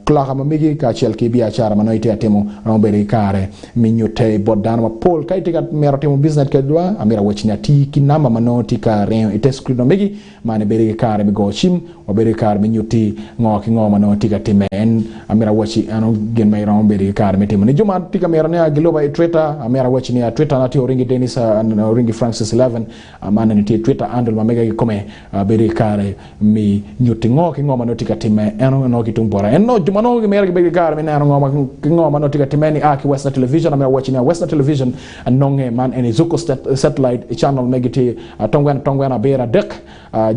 Speaker 1: klaka mamegi ka chelki biashara manoite atemo romberi kare minyote bodana ma pol kaitika mera timo business kedwa amira wachini atiki namba manoti kare iteskri no megi mane beri kare migo chim oberi kare minyoti ngoki ngoma no tika timen amira wachi ano gen mai romberi kare metimo ni juma tika mera ne agloba Twitter amira wachini Twitter nati oringi Denis oringi Francis 11 amana ni Twitter handle mamega kome beri kare mi nyuti ngoki ngoma no tika time eno no kitumbora eno juma no mera beri kare mi nano ngoma no tika timeni aki Western Television amira wachini Western Television anonge man eni zuko satellite channel megiti tongwana bera dek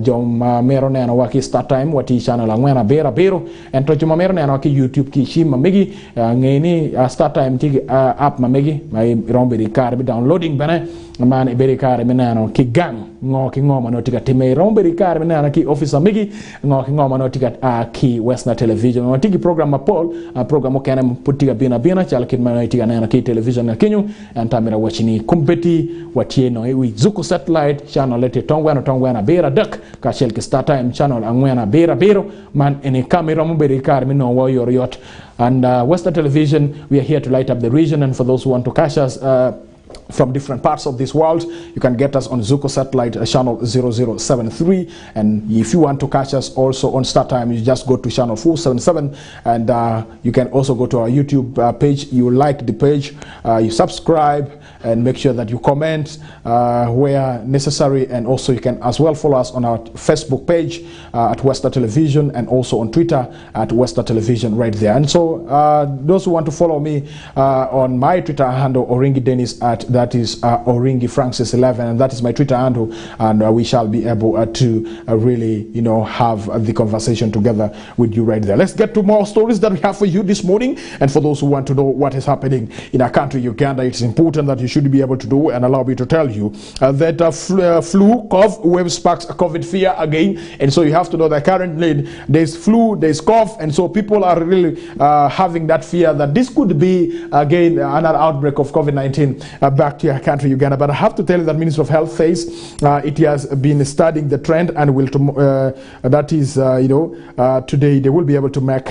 Speaker 1: jom mero neno waki start time wati channel angwena bera bero ento juma mero neno waki YouTube ki shima megi ngeni start time tigi app mamegi mai romberi kare bi downloading bene man beri kare menano ki gang ngoki ngoma no tika time romberi kare menano ki officer megi ngoki ngoma no tika ki Western Television no tigi program mapol program okene putiga bina chal kid man tika nana ki television na kinyu antamira wachini kumpeti watieno wi zuko satellite channel lete tongwana bera dak ka shel ki start time channel angwena bera bero man ene camera mo beri kare meno wo yor yot and Western Television, we are here to light up the region, and for those who want to catch us from different parts of this world, you can get us on Zuko satellite channel 0073, and if you want to catch us also on Start Time, you just go to channel 477, and you can also go to our YouTube page. You like the page, you subscribe, and make sure that you comment where necessary, and also you can as well follow us on our Facebook page at Western Television, and also on Twitter at Western Television right there. And so those who want to follow me on my Twitter handle, Oringi Denis at that is Oringi Francis 11, and that is my Twitter handle, and we shall be able to really, have the conversation together with you right there. Let's get to more stories that we have for you this morning, and for those who want to know what is happening in our country, Uganda, it's important that you should be able to do, and allow me to tell you that flu, cough, wave sparks COVID fear again, and so you have to know that currently there's flu, there's cough, and so people are really having that fear that this could be again another outbreak of COVID-19 back to our country, Uganda. But I have to tell you that Ministry of Health says it has been studying the trend, and will that is today they will be able to make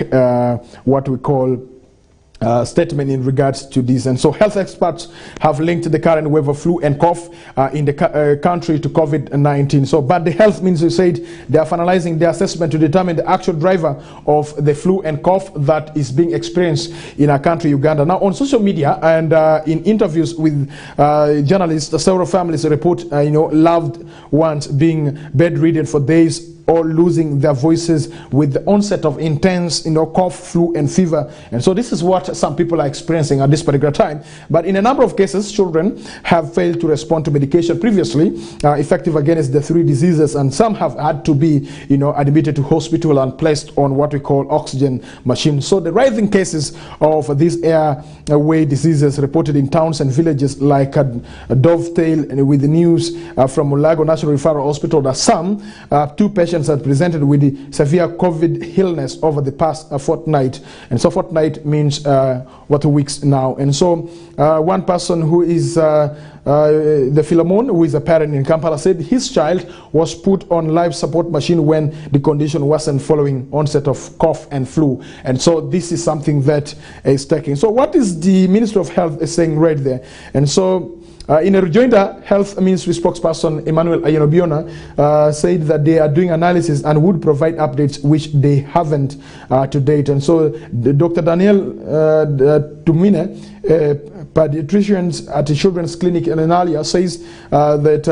Speaker 1: what we call statement in regards to this. And so health experts have linked the current wave of flu and cough in the country to COVID-19. So, but the health ministry said they are finalizing their assessment to determine the actual driver of the flu and cough that is being experienced in our country, Uganda. Now, on social media and in interviews with journalists, several families report, loved ones being bedridden for days or losing their voices with the onset of intense, cough, flu, and fever. And so this is what some people are experiencing at this particular time. But in a number of cases, children have failed to respond to medication previously effective against the three diseases, and some have had to be, admitted to hospital and placed on what we call oxygen machines. So the rising cases of these airway diseases reported in towns and villages like dovetail with the news from Mulago National Referral Hospital that some 2 patients have presented with the severe COVID illness over the past fortnight. And so fortnight means 2 weeks now. And so one person who is the Philemon, who is a parent in Kampala, said his child was put on life support machine when the condition wasn't following onset of cough and flu. And so this is something that is taking. So what is the Ministry of Health saying right there? And so in a rejoinder, Health Ministry spokesperson Emmanuel Ayenobiona said that they are doing analysis and would provide updates, which they haven't to date. And so Dr. Daniel Tumine, pediatrician at the Children's Clinic in Enalia, says that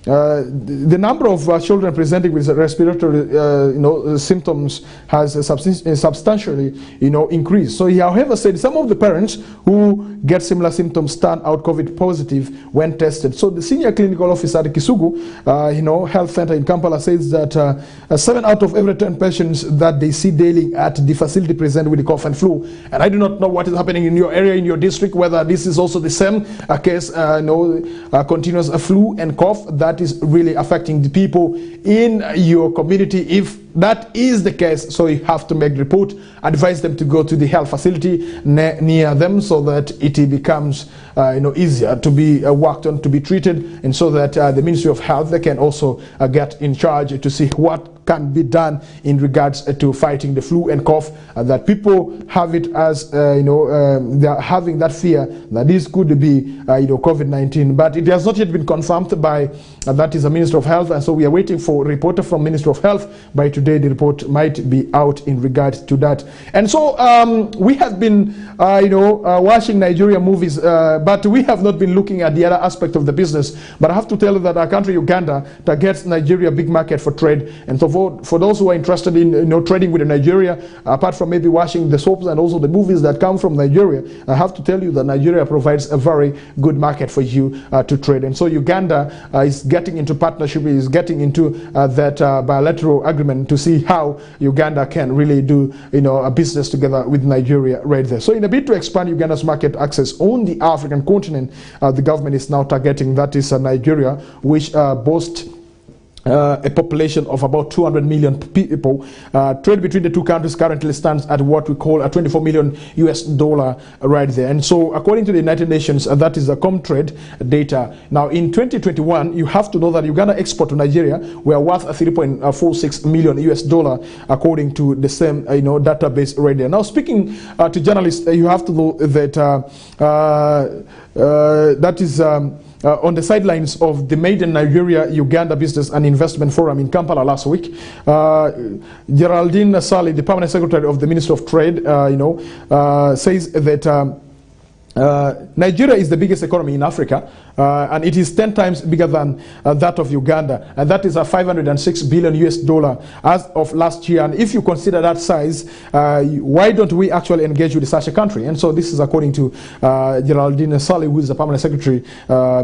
Speaker 1: the number of children presenting with respiratory symptoms has substantially increased. So he, however, said some of the parents who get similar symptoms turn out COVID positive when tested. So the senior clinical officer at Kisugu Health Center in Kampala says that 7 out of every 10 patients that they see daily at the facility present with the cough and flu. And I do not know what is happening in your area, in your district, whether this is also the same case, continuous flu and cough that is really affecting the people in your community. If that is the case, so you have to make the report, advise them to go to the health facility near them, so that it becomes easier to be worked on, to be treated, and so that the Ministry of Health, they can also get in charge to see what can be done in regards to fighting the flu and cough, that people have it as they are having that fear that this could be COVID-19, but it has not yet been confirmed by that is the Minister of Health. And so we are waiting for a report from Minister of Health. By today the report might be out in regards to that. And so we have been watching Nigerian movies, but we have not been looking at the other aspect of the business. But I have to tell you that our country, Uganda, targets Nigeria a big market for trade. And so for those who are interested in trading with Nigeria, apart from maybe watching the soaps and also the movies that come from Nigeria, I have to tell you that Nigeria provides a very good market for you to trade. And so Uganda is getting into partnership, is getting into that bilateral agreement to see how Uganda can really do a business together with Nigeria right there. So in a bid to expand Uganda's market access on the African continent, the government is now targeting, that is Nigeria, which boasts a population of about 200 million people. Trade between the two countries currently stands at what we call a $24 million right there. And so according to the United Nations, that is the Comtrade data. Now in 2021, you have to know that Uganda export to Nigeria were worth $3.46 million according to the same database right there. Now speaking to journalists, you have to know that that is on the sidelines of the Maiden Nigeria-Uganda Business and Investment Forum in Kampala last week, Geraldine Sali, the Permanent Secretary of the Ministry of Trade, says that Nigeria is the biggest economy in Africa, and it is 10 times bigger than that of Uganda, and that is a $506 billion as of last year. And if you consider that size, why don't we actually engage with such a country? And so this is according to General Denis, who is the Permanent Secretary,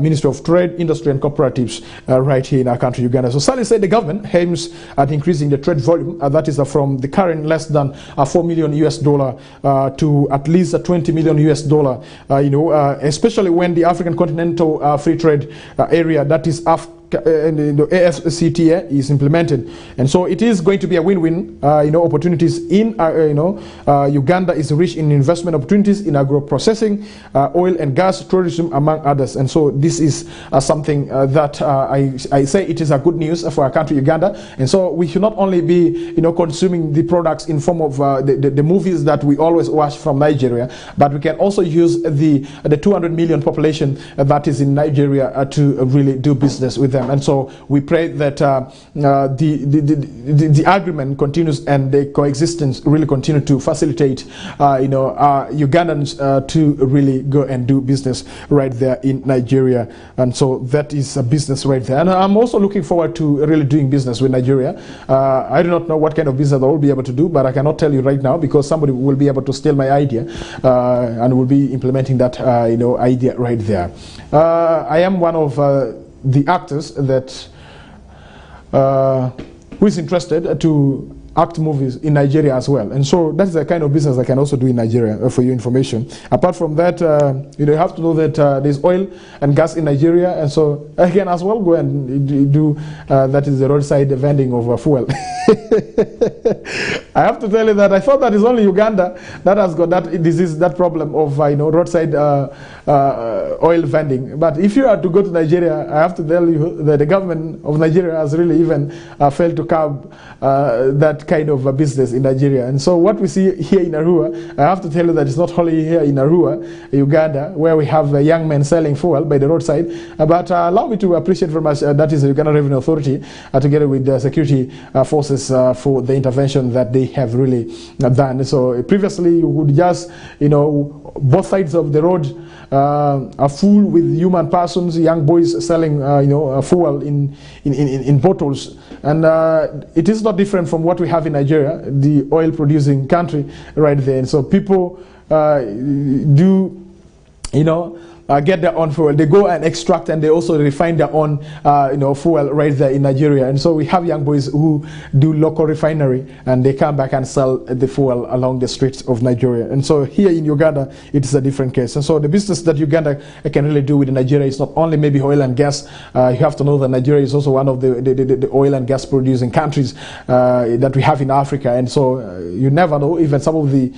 Speaker 1: Ministry of Trade, Industry and Cooperatives right here in our country, Uganda. So Sally said the government aims at increasing the trade volume, that is from the current less than $4 million to at least $20 million. Especially when the African Continental Free Trade Area, that is and the AFCTA is implemented, and so it is going to be a win-win. Opportunities in Uganda is rich in investment opportunities in agro-processing, oil and gas, tourism, among others. And so this is something that I say it is a good news for our country, Uganda. And so we should not only be consuming the products in form of the movies that we always watch from Nigeria, but we can also use the 200 million population that is in Nigeria to really do business with them. And so we pray that the agreement continues and the coexistence really continue to facilitate Ugandans to really go and do business right there in Nigeria. And so that is a business right there. And I'm also looking forward to really doing business with Nigeria. I do not know what kind of business I will be able to do, but I cannot tell you right now because somebody will be able to steal my idea and will be implementing that idea right there. I am one of the actors that who is interested to act movies in Nigeria as well, and so that's the kind of business I can also do in Nigeria, for your information. Apart from that, you have to know that there's oil and gas in Nigeria, and so I can as well go and do that is the roadside vending of fuel. I have to tell you that I thought that is only Uganda that has got that disease, that problem of roadside oil vending. But if you are to go to Nigeria, I have to tell you that the government of Nigeria has really even failed to curb that kind of a business in Nigeria. And so what we see here in Arua, I have to tell you that it's not only here in Arua, Uganda, where we have young men selling fuel by the roadside, but allow me to appreciate very much that is the Uganda Revenue Authority together with the security forces for the intervention that they have really done. So previously you would just, both sides of the road are full with human persons, young boys selling fuel in bottles. And it is not different from what we have in Nigeria, the oil producing country right there. And so people do get their own fuel. They go and extract and they also refine their own fuel right there in Nigeria. And so we have young boys who do local refinery and they come back and sell the fuel along the streets of Nigeria. And so here in Uganda, it is a different case. And so the business that Uganda can really do with Nigeria is not only maybe oil and gas. You have to know that Nigeria is also one of the oil and gas producing countries that we have in Africa. And so you never know, even some of the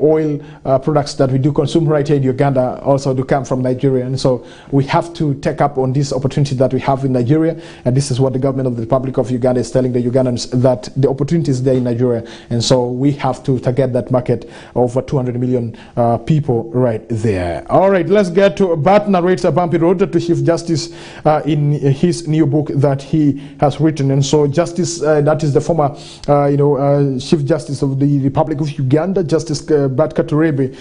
Speaker 1: oil products that we do consume right here in Uganda also to come from Nigeria. And so we have to take up on this opportunity that we have in Nigeria, and this is what the government of the Republic of Uganda is telling the Ugandans, that the opportunity is there in Nigeria, and so we have to target that market of 200 million people right there. All right, let's get to Bat narrates a bumpy road to Chief Justice in his new book that he has written. And so Justice, that is the former Chief Justice of the Republic of Uganda, Justice Bat Katurebe,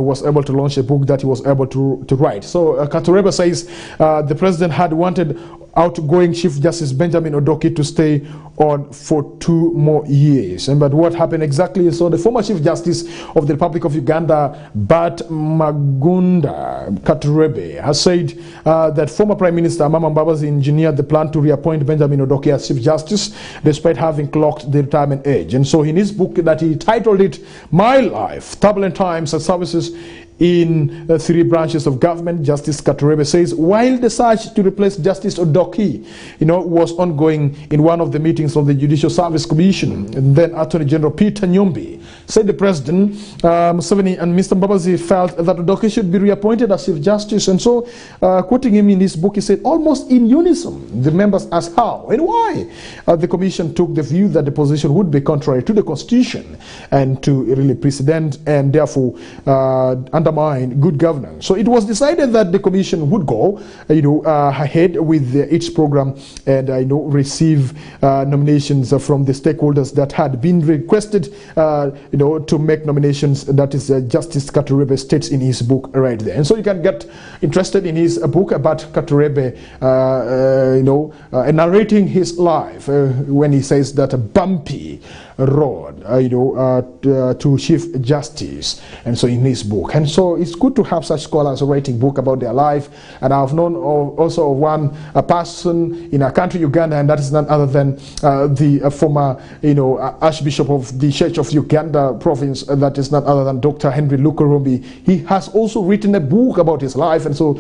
Speaker 1: was able to launch a book that he was able to write. So Katurebe says the president had wanted outgoing Chief Justice Benjamin Odoki to stay on for 2 more years. But what happened exactly? So the former Chief Justice of the Republic of Uganda, Bat Magunda Katurebe, has said that former Prime Minister Amama Mbabazi engineered the plan to reappoint Benjamin Odoki as Chief Justice despite having clocked the retirement age. And so in his book that he titled it, My Life, Turbulent Times and Services in 3 branches of government, Justice Katurebe says, while the search to replace Justice Odoki, was ongoing in one of the meetings of the Judicial Service Commission, and then Attorney General Peter Nyombi said the President, Museveni and Mr. Mbabazi felt that Odoki should be reappointed as Chief Justice. And so, quoting him in his book, he said, almost in unison, the members asked how and why the Commission took the view that the position would be contrary to the Constitution and to really precedent, and therefore, under undermine good governance. So it was decided that the commission would go, ahead with its program and receive nominations from the stakeholders that had been requested, to make nominations. That is Justice Kokoliriko states in his book right there. And so you can get interested in his book about Kokoliriko, narrating his life when he says that a bumpy road, to Chief Justice, and so in his book. And so it's good to have such scholars writing book about their life. And I've known also of a person in our country, Uganda, and that is none other than the former, Archbishop of the Church of Uganda province, that is none other than Dr. Henry Lukurumbi. He has also written a book about his life, and so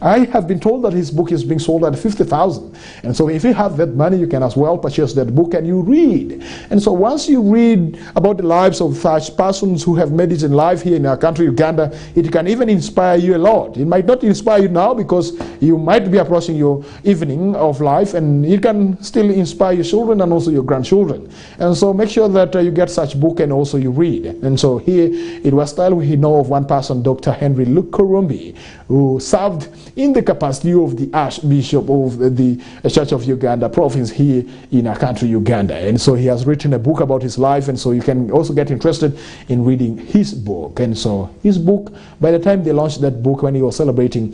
Speaker 1: I have been told that his book is being sold at 50,000. And so if you have that money, you can as well purchase that book and you read. And so once you read about the lives of such persons who have made it in life here in our country, Uganda, it can even inspire you a lot. It might not inspire you now because you might be approaching your evening of life, and it can still inspire your children and also your grandchildren. And so make sure that you get such book and also you read. And so here in West Isle, we know of one person, Dr. Henry Lukurumbi, who served in the capacity of the Archbishop of the Church of Uganda province here in our country, Uganda. And so he has written a book about his life, and so you can also get interested in reading his book. And so his book, by the time they launched that book, when he was celebrating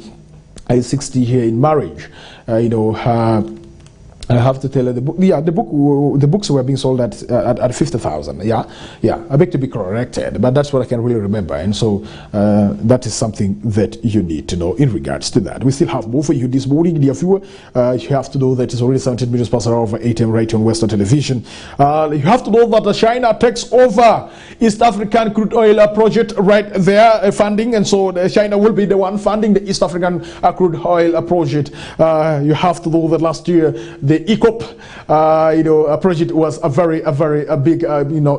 Speaker 1: his 60 year in marriage, I have to tell you the books were being sold at 50,000. I beg to be corrected, but that's what I can really remember. And so that is something that you need to know in regards to that. We still have more for you this morning, dear viewer. You have to know that it's already 17 minutes past an hour over 8 a.m. right on Western Television. You have to know that China takes over East African crude oil project right there, funding, and so China will be the one funding the East African crude oil project. You have to know that last year the ECOP, project was a very big,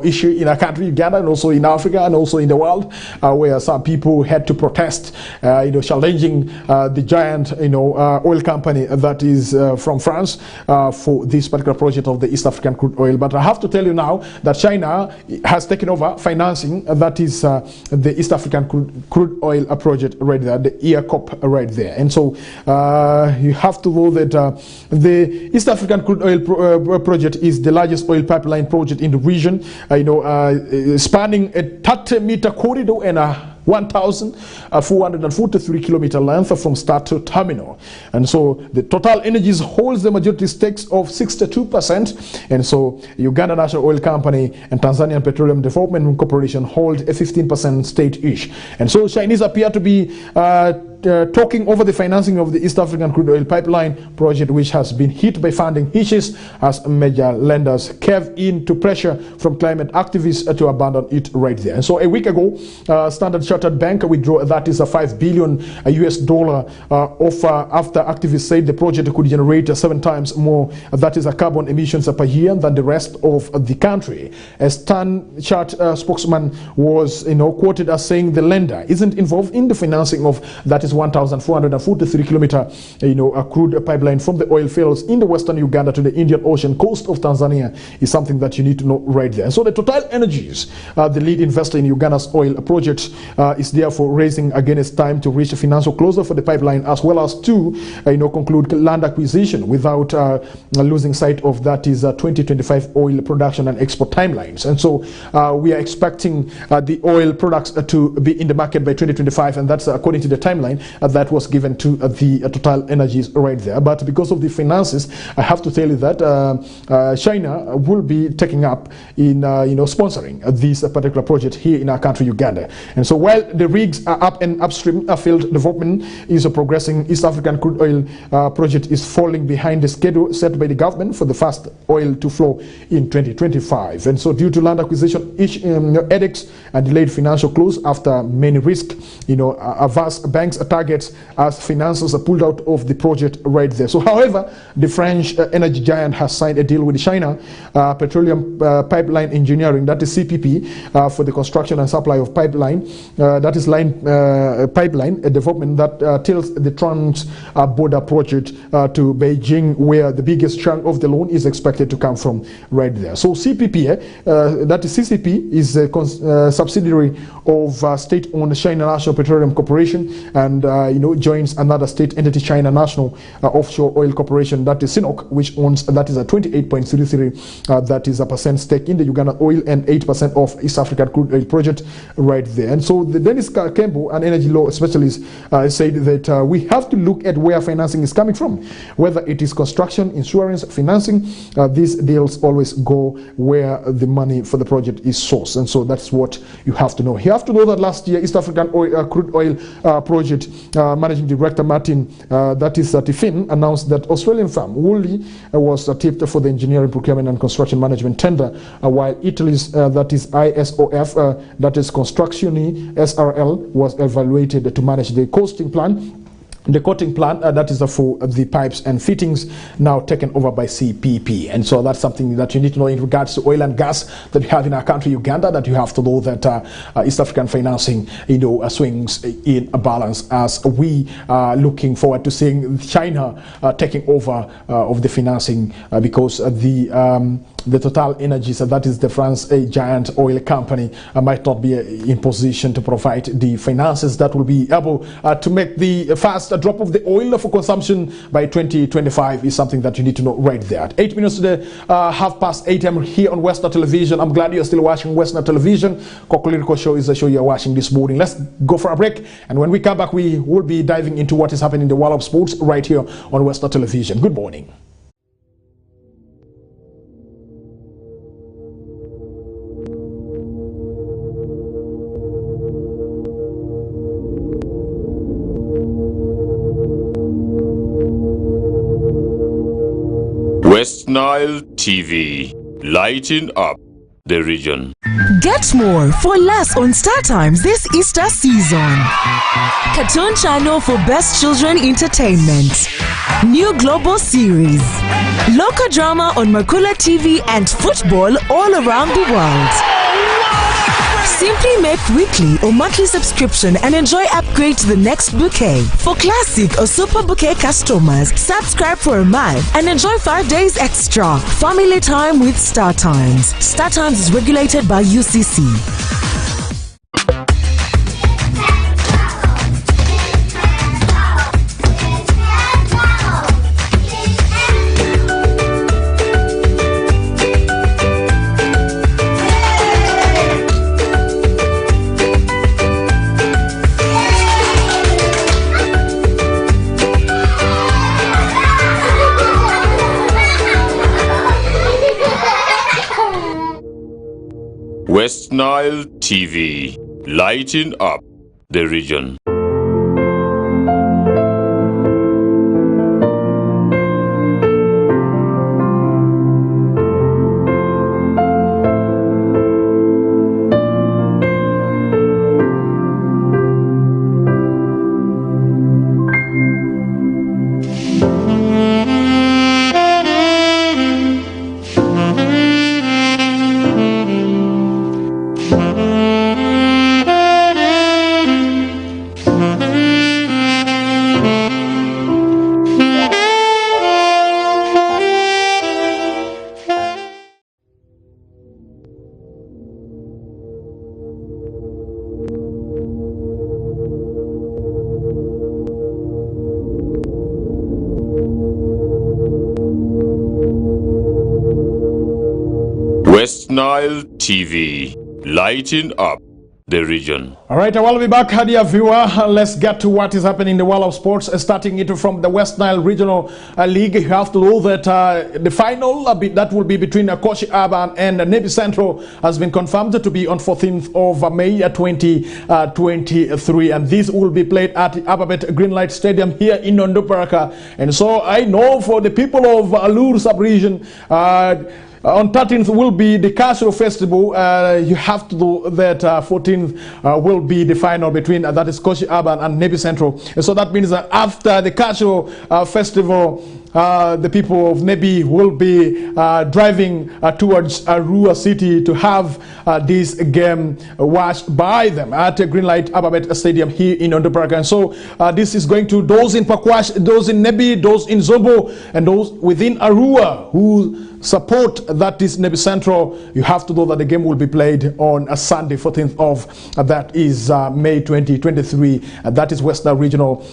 Speaker 1: issue in our country, Uganda, and also in Africa, and also in the world, where some people had to protest, challenging the giant, oil company that is from France for this particular project of the East African crude oil. But I have to tell you now that China has taken over financing. That is the East African crude oil project right there, the ECOP right there. And so you have to know that the East African crude oil project is the largest oil pipeline project in the region, spanning a 30-meter corridor and a 1,443 kilometer length from start to terminal. And so the Total Energies holds the majority stakes of 62%, and so Uganda National Oil Company and Tanzanian Petroleum Development Corporation hold a 15% stake each. And so Chinese appear to be talking over the financing of the East African crude oil pipeline project, which has been hit by funding hitches as major lenders cave in to pressure from climate activists to abandon it right there. And so a week ago, Standard Chartered Bank withdrew that is a $5 billion offer after activists said the project could generate 7 times more, that is a carbon emissions per year, than the rest of the country. A Standard Chartered spokesman was quoted as saying the lender isn't involved in the financing of that is 1,443 kilometer a crude pipeline from the oil fields in the western Uganda to the Indian Ocean coast of Tanzania is something that you need to know right there. And so the Total Energies, the lead investor in Uganda's oil project, is therefore raising again its time to reach a financial closure for the pipeline, as well as to conclude land acquisition without losing sight of that is 2025 oil production and export timelines. And so we are expecting the oil products to be in the market by 2025, and that's according to the timeline that was given to the Total Energies right there. But because of the finances, I have to tell you that China will be taking up in sponsoring this particular project here in our country, Uganda. And so while the rigs are up and upstream, field development is progressing, East African crude oil project is falling behind the schedule set by the government for the first oil to flow in 2025. And so due to land acquisition edicts and delayed financial close after many risks, adverse banks targets as finances are pulled out of the project right there. So however, the French energy giant has signed a deal with China Petroleum Pipeline Engineering, that is CPP, for the construction and supply of pipeline
Speaker 9: that is pipeline, a development that tilts the trans-border project to Beijing, where the biggest chunk of the loan is expected to come from right there. So CPP, that is CCP, is a subsidiary of state-owned China National Petroleum Corporation, and joins another state entity, China National Offshore Oil Corporation, that is CNOOC, which owns, that is a 28.33 that is a percent stake in the Uganda oil and 8% of East African crude oil project right there. And so the Denis Kembo, an energy law specialist, said that we have to look at where financing is coming from, whether it is construction, insurance, financing. These deals always go where the money for the project is sourced, and so that's what you have to know. You have to know that last year East African crude oil project managing director Martin, that is Tiffin, announced that Australian firm Woolly was tipped for the engineering, procurement and construction management tender, while Italy's that is ISOF, that is Construzioni SRL, was evaluated to manage the coasting plan. The coating plant, that is for the pipes and fittings, now taken over by CPP. And so that's something that you need to know in regards to oil and gas that we have in our country, Uganda, that you have to know that East African financing, swings in a balance, as we are looking forward to seeing China taking over of the financing, because the Total Energies, that is the France giant oil company, might not be in position to provide the finances that will be able to make the fast drop of the oil for consumption by 2025 is something that you need to know right there. 8 minutes to the 8:30 I'm here on Western Television. I'm glad you're still watching Western Television. Kokoliriko show is the show you're watching this morning. Let's go for a break, and when we come back, we will be diving into what is happening in the world of sports right here on Western Television. Good morning.
Speaker 7: West Nile TV, lighting up the region.
Speaker 8: Get more for less on Star Times this Easter season. Cartoon channel for best children entertainment. New global series. Local drama on Makula TV and football all around the world. Simply make weekly or monthly subscription and enjoy upgrade to the next bouquet. For classic or super bouquet customers, subscribe for a month and enjoy 5 days extra. Family time with Star Times. Star Times is regulated by UCC.
Speaker 7: West Nile TV, lighting up the region. West Nile TV, lighting up the region.
Speaker 1: All right, I will be back, dear viewer. Let's get to what is happening in the world of sports, starting it from the West Nile Regional League. You have to know that the final that will be between Koshi Urban and Navy Central has been confirmed to be on 14th of May 2023, and this will be played at the Ababet Greenlight Stadium here in Nondoparaka. And so I know for the people of Alur sub-region, on 13th will be the Castle Festival. You have to do that. 14th will be the final between that is Koshi Urban and Navy Central. And so that means that after the Castle Festival,
Speaker 9: the people of Nebi will be driving towards Arua City to have this game watched by them at Greenlight Ababet Stadium here in Onduparaka. And so this is going to those in Pakwash, those in Nebi, those in Zombo, and those within Arua who support that is Nebi Central. You have to know that the game will be played on a Sunday, 14th of that is May 2023. That is Western Regional,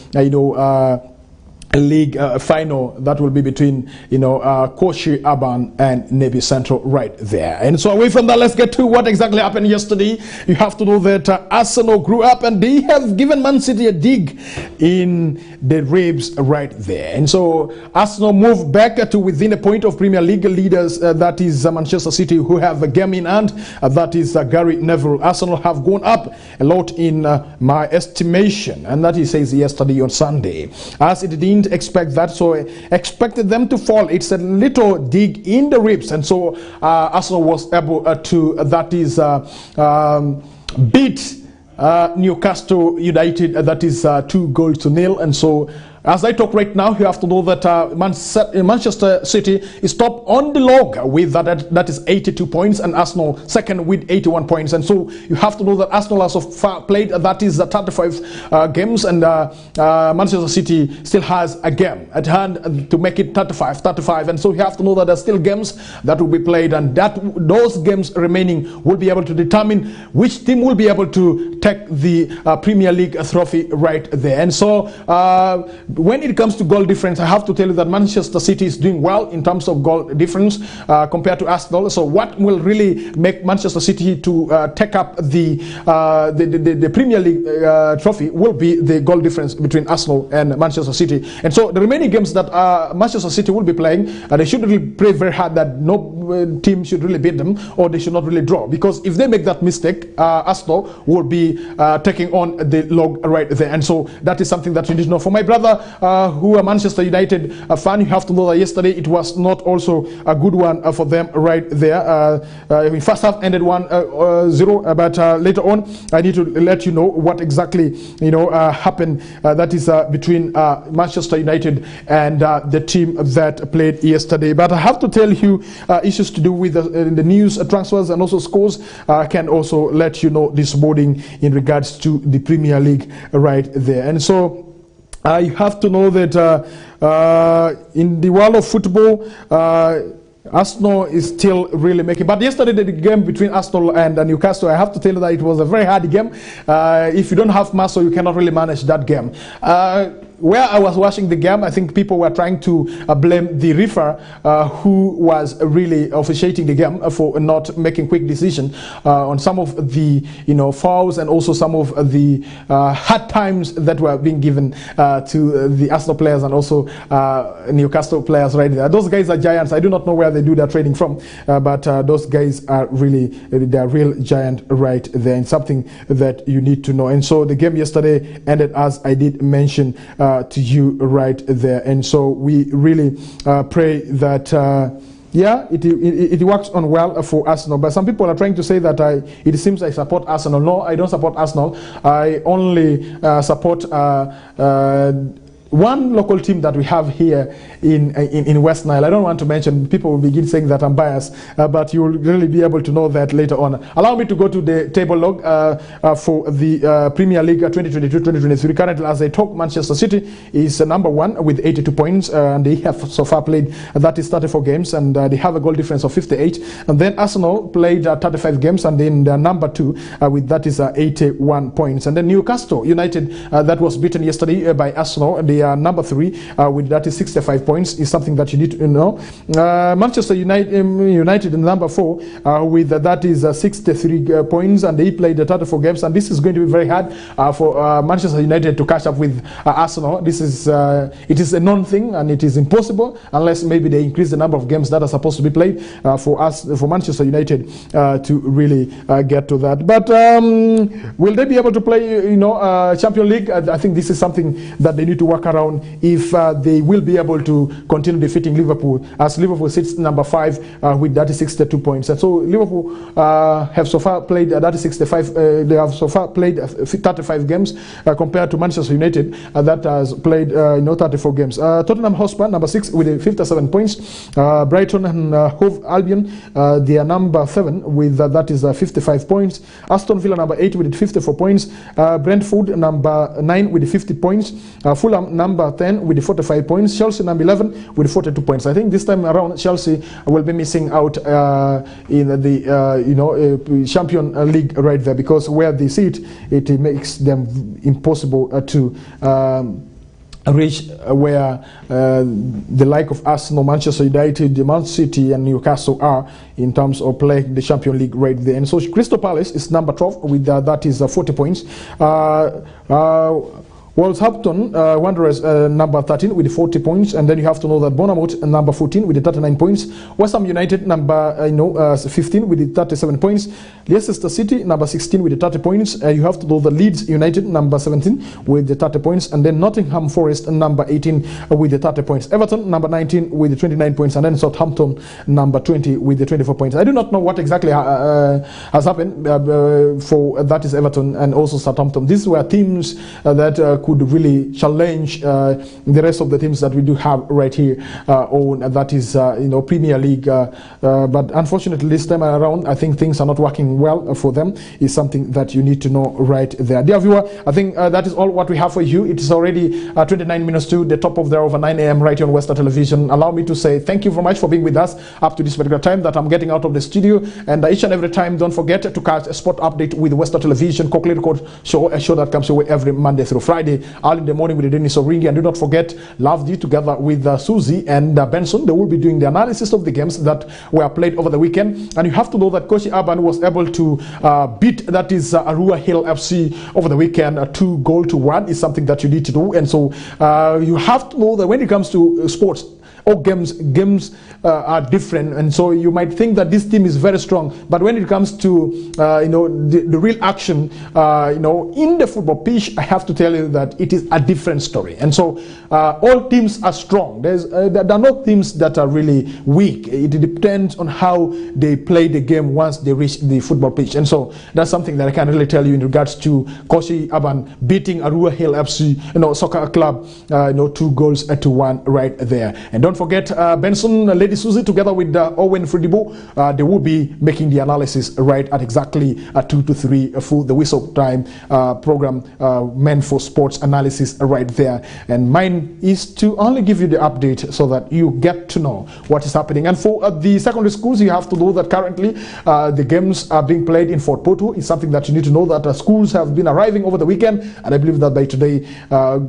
Speaker 9: League final that will be between Koshi Aban and Nebi Central right there. And so away from that, let's get to what exactly happened yesterday. You have to know that Arsenal grew up and they have given Man City a dig in the ribs right there. And so Arsenal moved back to within a point of Premier League leaders, that is Manchester City, who have a game in hand, that is Gary Neville. Arsenal have gone up a lot in my estimation, and that he says yesterday on Sunday, as it didn't expect that, so expected them to fall. It's a little dig in the ribs, and so Arsenal was able to beat Newcastle United, that is 2-0. And so as I talk right now, you have to know that Manchester City is top on the log with that is 82 points, and Arsenal second with 81 points. And so you have to know that Arsenal has so far played, that is 35 games, and Manchester City still has a game at hand to make it 35. And so you have to know that there's still games that will be played, and that those games remaining will be able to determine which team will be able to take the Premier League trophy right there. And so when it comes to goal difference, I have to tell you that Manchester City is doing well in terms of goal difference compared to Arsenal. So what will really make Manchester City to take up the Premier League trophy will be the goal difference between Arsenal and Manchester City. And so the remaining games that Manchester City will be playing, they should really pray very hard that no team should really beat them, or they should not really draw, because if they make that mistake, Arsenal will be taking on the log right there. And so that is something that you need to know. For my brother who are Manchester United fan, you have to know that yesterday it was not also a good one for them right there. First half ended 1-0, but later on I need to let you know what exactly happened. That is between Manchester United and the team that played yesterday. But I have to tell you issues to do with the news transfers and also scores. I can also let you know this morning in regards to the Premier League right there. And so you have to know that in the world of football, Arsenal is still really making. But yesterday, the game between Arsenal and Newcastle, I have to tell you that it was a very hard game. If you don't have muscle, you cannot really manage that game. Where I was watching the game, I think people were trying to blame the referee who was really officiating the game for not making quick decision on some of the fouls, and also some of the hard times that were being given to the Arsenal players and also Newcastle players right there. Those guys are giants. I do not know where they do their training from, but those guys are really, they're real giant right there, and something that you need to know. And so the game yesterday ended as I did mention to you right there. And so we really pray that it works on well for Arsenal. But some people are trying to say that it seems I support Arsenal. No, I don't support Arsenal. I only support one local team that we have here in West Nile. I don't want to mention, people will begin saying that I'm biased, but you will really be able to know that later on. Allow me to go to the table log for the Premier League 2022-2023. Currently, as I talk, Manchester City is number one with 82 points, and they have so far played, that is 34 games, and they have a goal difference of 58. And then Arsenal played 35 games, and then they're number two with that is 81 points. And then Newcastle United, that was beaten yesterday by Arsenal, they are number three with that is 65 points, is something that you need to know. Manchester United in number four with that is 63 points, and they played 34 games, and this is going to be very hard for Manchester United to catch up with Arsenal. This is it is a known thing, and it is impossible unless maybe they increase the number of games that are supposed to be played for Manchester United to really get to that. But will they be able to play Champions League? I think this is something that they need to work around if they will be able to continue defeating Liverpool, as Liverpool sits number 5 with that is 62 points. And so Liverpool have so far played that is 65. They have so far played 35 games compared to Manchester United that has played 34 games. Tottenham Hotspur number 6 with 57 points. Brighton and Hove Albion they are number 7 with that is 55 points. Aston Villa number 8 with 54 points. Brentford number 9 with 50 points. Fulham number 10 with 45 points. Chelsea number 11 with 42 points. I think this time around Chelsea will be missing out in the Champions League right there, because where they sit, it makes them impossible to reach where the like of Arsenal, Manchester United, Man City and Newcastle are in terms of playing the Champions League right there. And so Crystal Palace is number 12 with that is 40 points. Wolverhampton Wanderers number 13 with 40 points, and then you have to know that Bournemouth number 14 with 39 points. West Ham United number 15 with 37 points. Leicester City number 16 with 30 points. You have to know the Leeds United number 17 with 30 points, and then Nottingham Forest number 18 with 30 points. Everton number 19 with 29 points, and then Southampton number 20 with 24 points. I do not know what exactly has happened for that is Everton and also Southampton. These were teams that could really challenge the rest of the teams that we do have right here on that is Premier League, but unfortunately this time around I think things are not working well for them. Is something that you need to know right there. Dear viewer, I think that is all what we have for you. It is already 29 minutes to the top of the hour, 9 a.m. right here on Western Television. Allow me to say thank you very much for being with us up to this particular time that I'm getting out of the studio, and each and every time don't forget to catch a sport update with Western Television Kokoliriko show, a show that comes your way every Monday through Friday early in the morning with Denis Oringi. And do not forget, Love You together with Susie and Benson. They will be doing the analysis of the games that were played over the weekend. And you have to know that Coach Urban was able to beat that is Arua Hill FC over the weekend 2-1 is something that you need to do. And so you have to know that when it comes to sports, all games are different, and so you might think that this team is very strong, but when it comes to the real action in the football pitch, I have to tell you that it is a different story. And so all teams are strong. There are no teams that are really weak. It depends on how they play the game once they reach the football pitch. And so that's something that I can really tell you in regards to Coach Urban beating Arua Hill FC soccer club 2-1 right there. And don't forget Benson, Lady Susie together with Owen Fridibo, they will be making the analysis right at exactly 2 to 3 for the whistle time program meant for sports analysis right there. And mine is to only give you the update so that you get to know what is happening. And for the secondary schools, you have to know that currently the games are being played in Fort Porto. It's something that you need to know, that schools have been arriving over the weekend, and I believe that by today,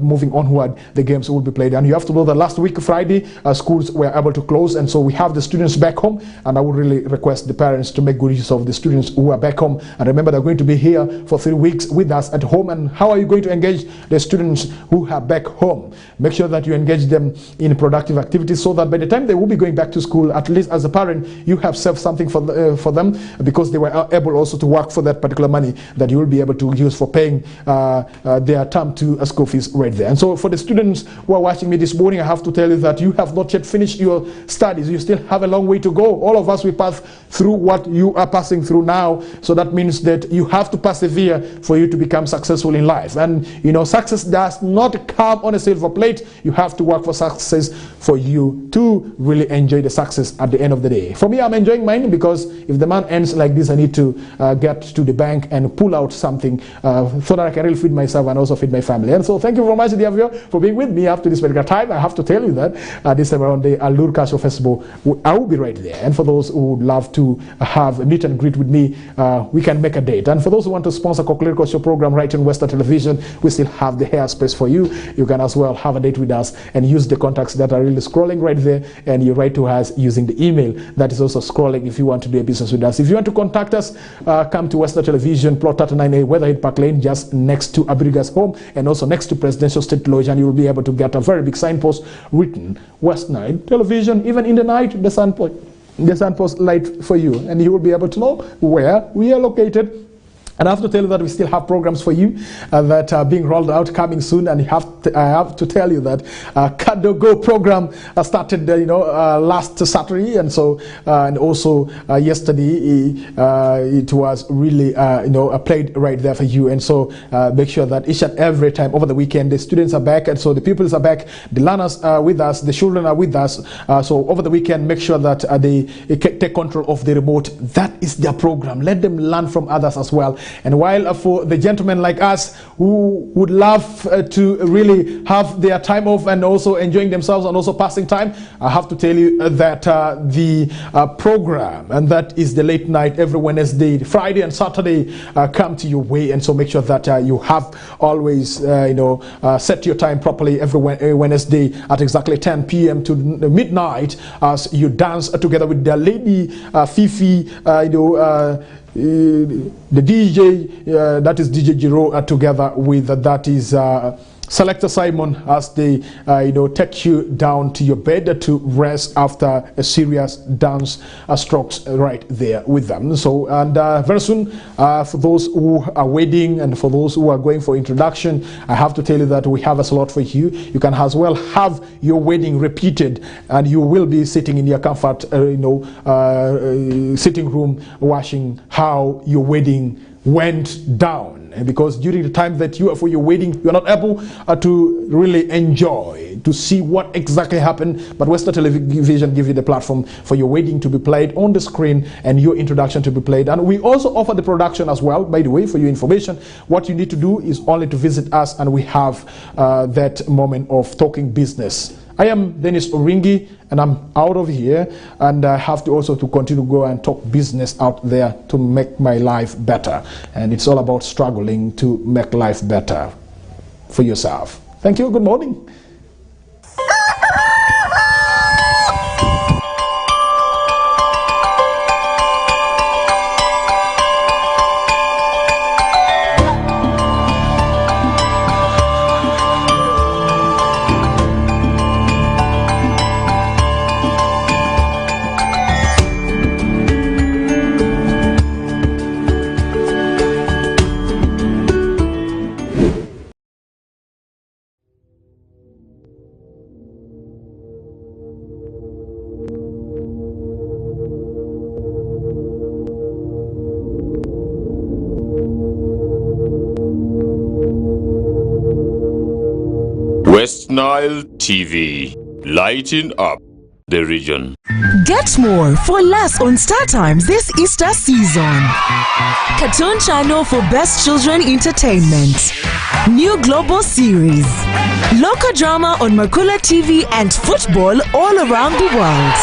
Speaker 9: moving onward, the games will be played. And you have to know that last week Friday, schools were able to close, and so we have the students back home, and I would really request the parents to make good use of the students who are back home. And remember, they're going to be here for 3 weeks with us at home. And how are you going to engage the students who are back home? Make sure that you engage them in productive activities so that by the time they will be going back to school, at least as a parent, you have saved something for them, because they were able also to work for that particular money that you will be able to use for paying their term to school fees right there. And so for the students who are watching me this morning, I have to tell you that you have not yet finished your studies. You still have a long way to go. All of us will pass through what you are passing through now. So that means that you have to persevere for you to become successful in life. And success does not come on a silver plate. You have to work for success for you to really enjoy the success at the end of the day. For me, I'm enjoying mine, because if the man ends like this, I need to get to the bank and pull out something so that I can really feed myself and also feed my family. And so thank you very much, dear viewer, for being with me up to this particular time. I have to tell you that this time around the Alur Casho Festival, I will be right there. And for those who would love to have a meet and greet with me, we can make a date. And for those who want to sponsor Kokoliriko Show program right in Western Television, we still have the hair space for you. You can as well have a date with us and use the contacts that are really scrolling right there, and you write to us using the email that is also scrolling if you want to do a business with us. If you want to contact us, come to Western Television, plot 39A, Weatherhead Park Lane, just next to Abiriga's home and also next to Presidential State Lodge, and you will be able to get a very big signpost written West Night Television. Even in the night, the signpost light for you, and you will be able to know where we are located And I have to tell you that we still have programs for you that are being rolled out coming soon. And I have to tell you that Kadogo program started, last Saturday, and so and also yesterday it was really played right there for you. And so make sure that each and every time over the weekend the students are back, and so the pupils are back, the learners are with us, the children are with us. So over the weekend, make sure that they take control of the remote. That is their program. Let them learn from others as well. And while for the gentlemen like us who would love to really have their time off and also enjoying themselves and also passing time, I have to tell you that the program, and that is the late night every Wednesday, Friday and Saturday, come to your way. And so make sure that you have always set your time properly every Wednesday at exactly 10 p.m. to midnight as you dance together with the lady Fifi, the DJ, that is DJ Giro, together with that is Selector Simon, as they take you down to your bed to rest after a serious dance strokes right there with them. So, and very soon, for those who are wedding and for those who are going for introduction, I have to tell you that we have a slot for you. You can as well have your wedding repeated, and you will be sitting in your comfort, sitting room, watching how your wedding went down. Because during the time that you are for your wedding, you are not able to really enjoy, to see what exactly happened. But Western Television gives you the platform for your wedding to be played on the screen and your introduction to be played. And we also offer the production as well. By the way, for your information, what you need to do is only to visit us, and we have that moment of talking business. I am Denis Oringi, and I'm out of here, and I have to also to continue to go and talk business out there to make my life better. And it's all about struggling to make life better for yourself. Thank you. Good morning.
Speaker 7: West Nile TV, lighting up the region.
Speaker 8: Get more for less on Star Times this Easter season. Cartoon channel for best children entertainment. New global series. Local drama on Makula TV and football all around the world.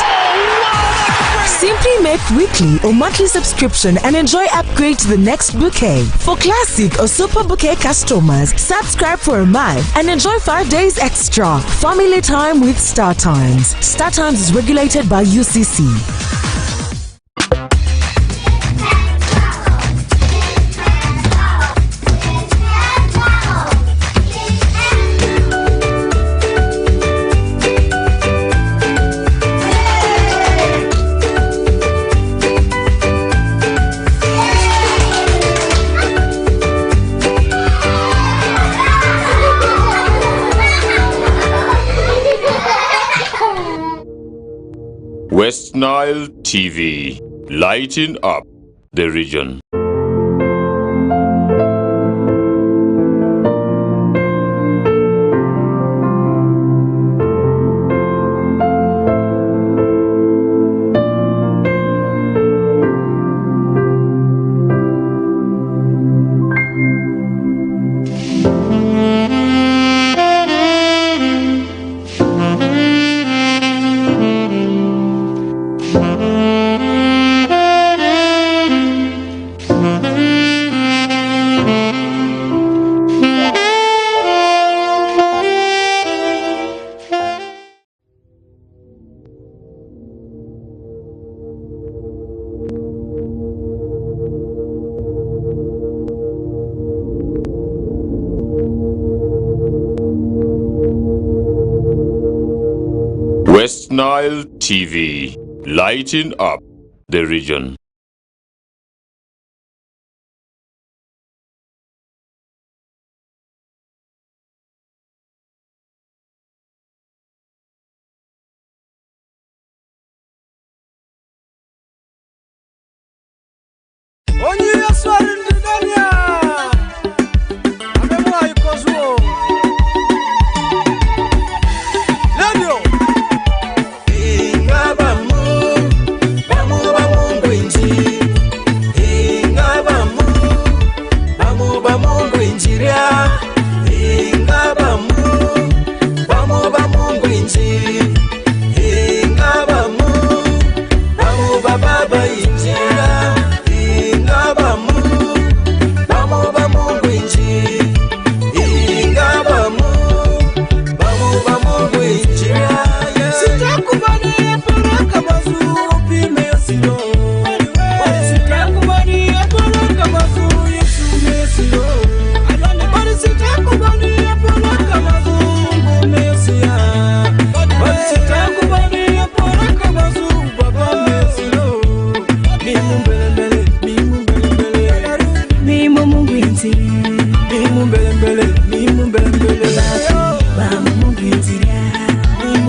Speaker 8: Simply make weekly or monthly subscription and enjoy upgrade to the next bouquet. For classic or super bouquet customers, subscribe for a month and enjoy 5 days extra. Family time with Star Times. Star Times is regulated by UCC.
Speaker 7: West Nile TV, lighting up the region. West Nile TV, lighting up the region.
Speaker 10: Bimu mbele mbele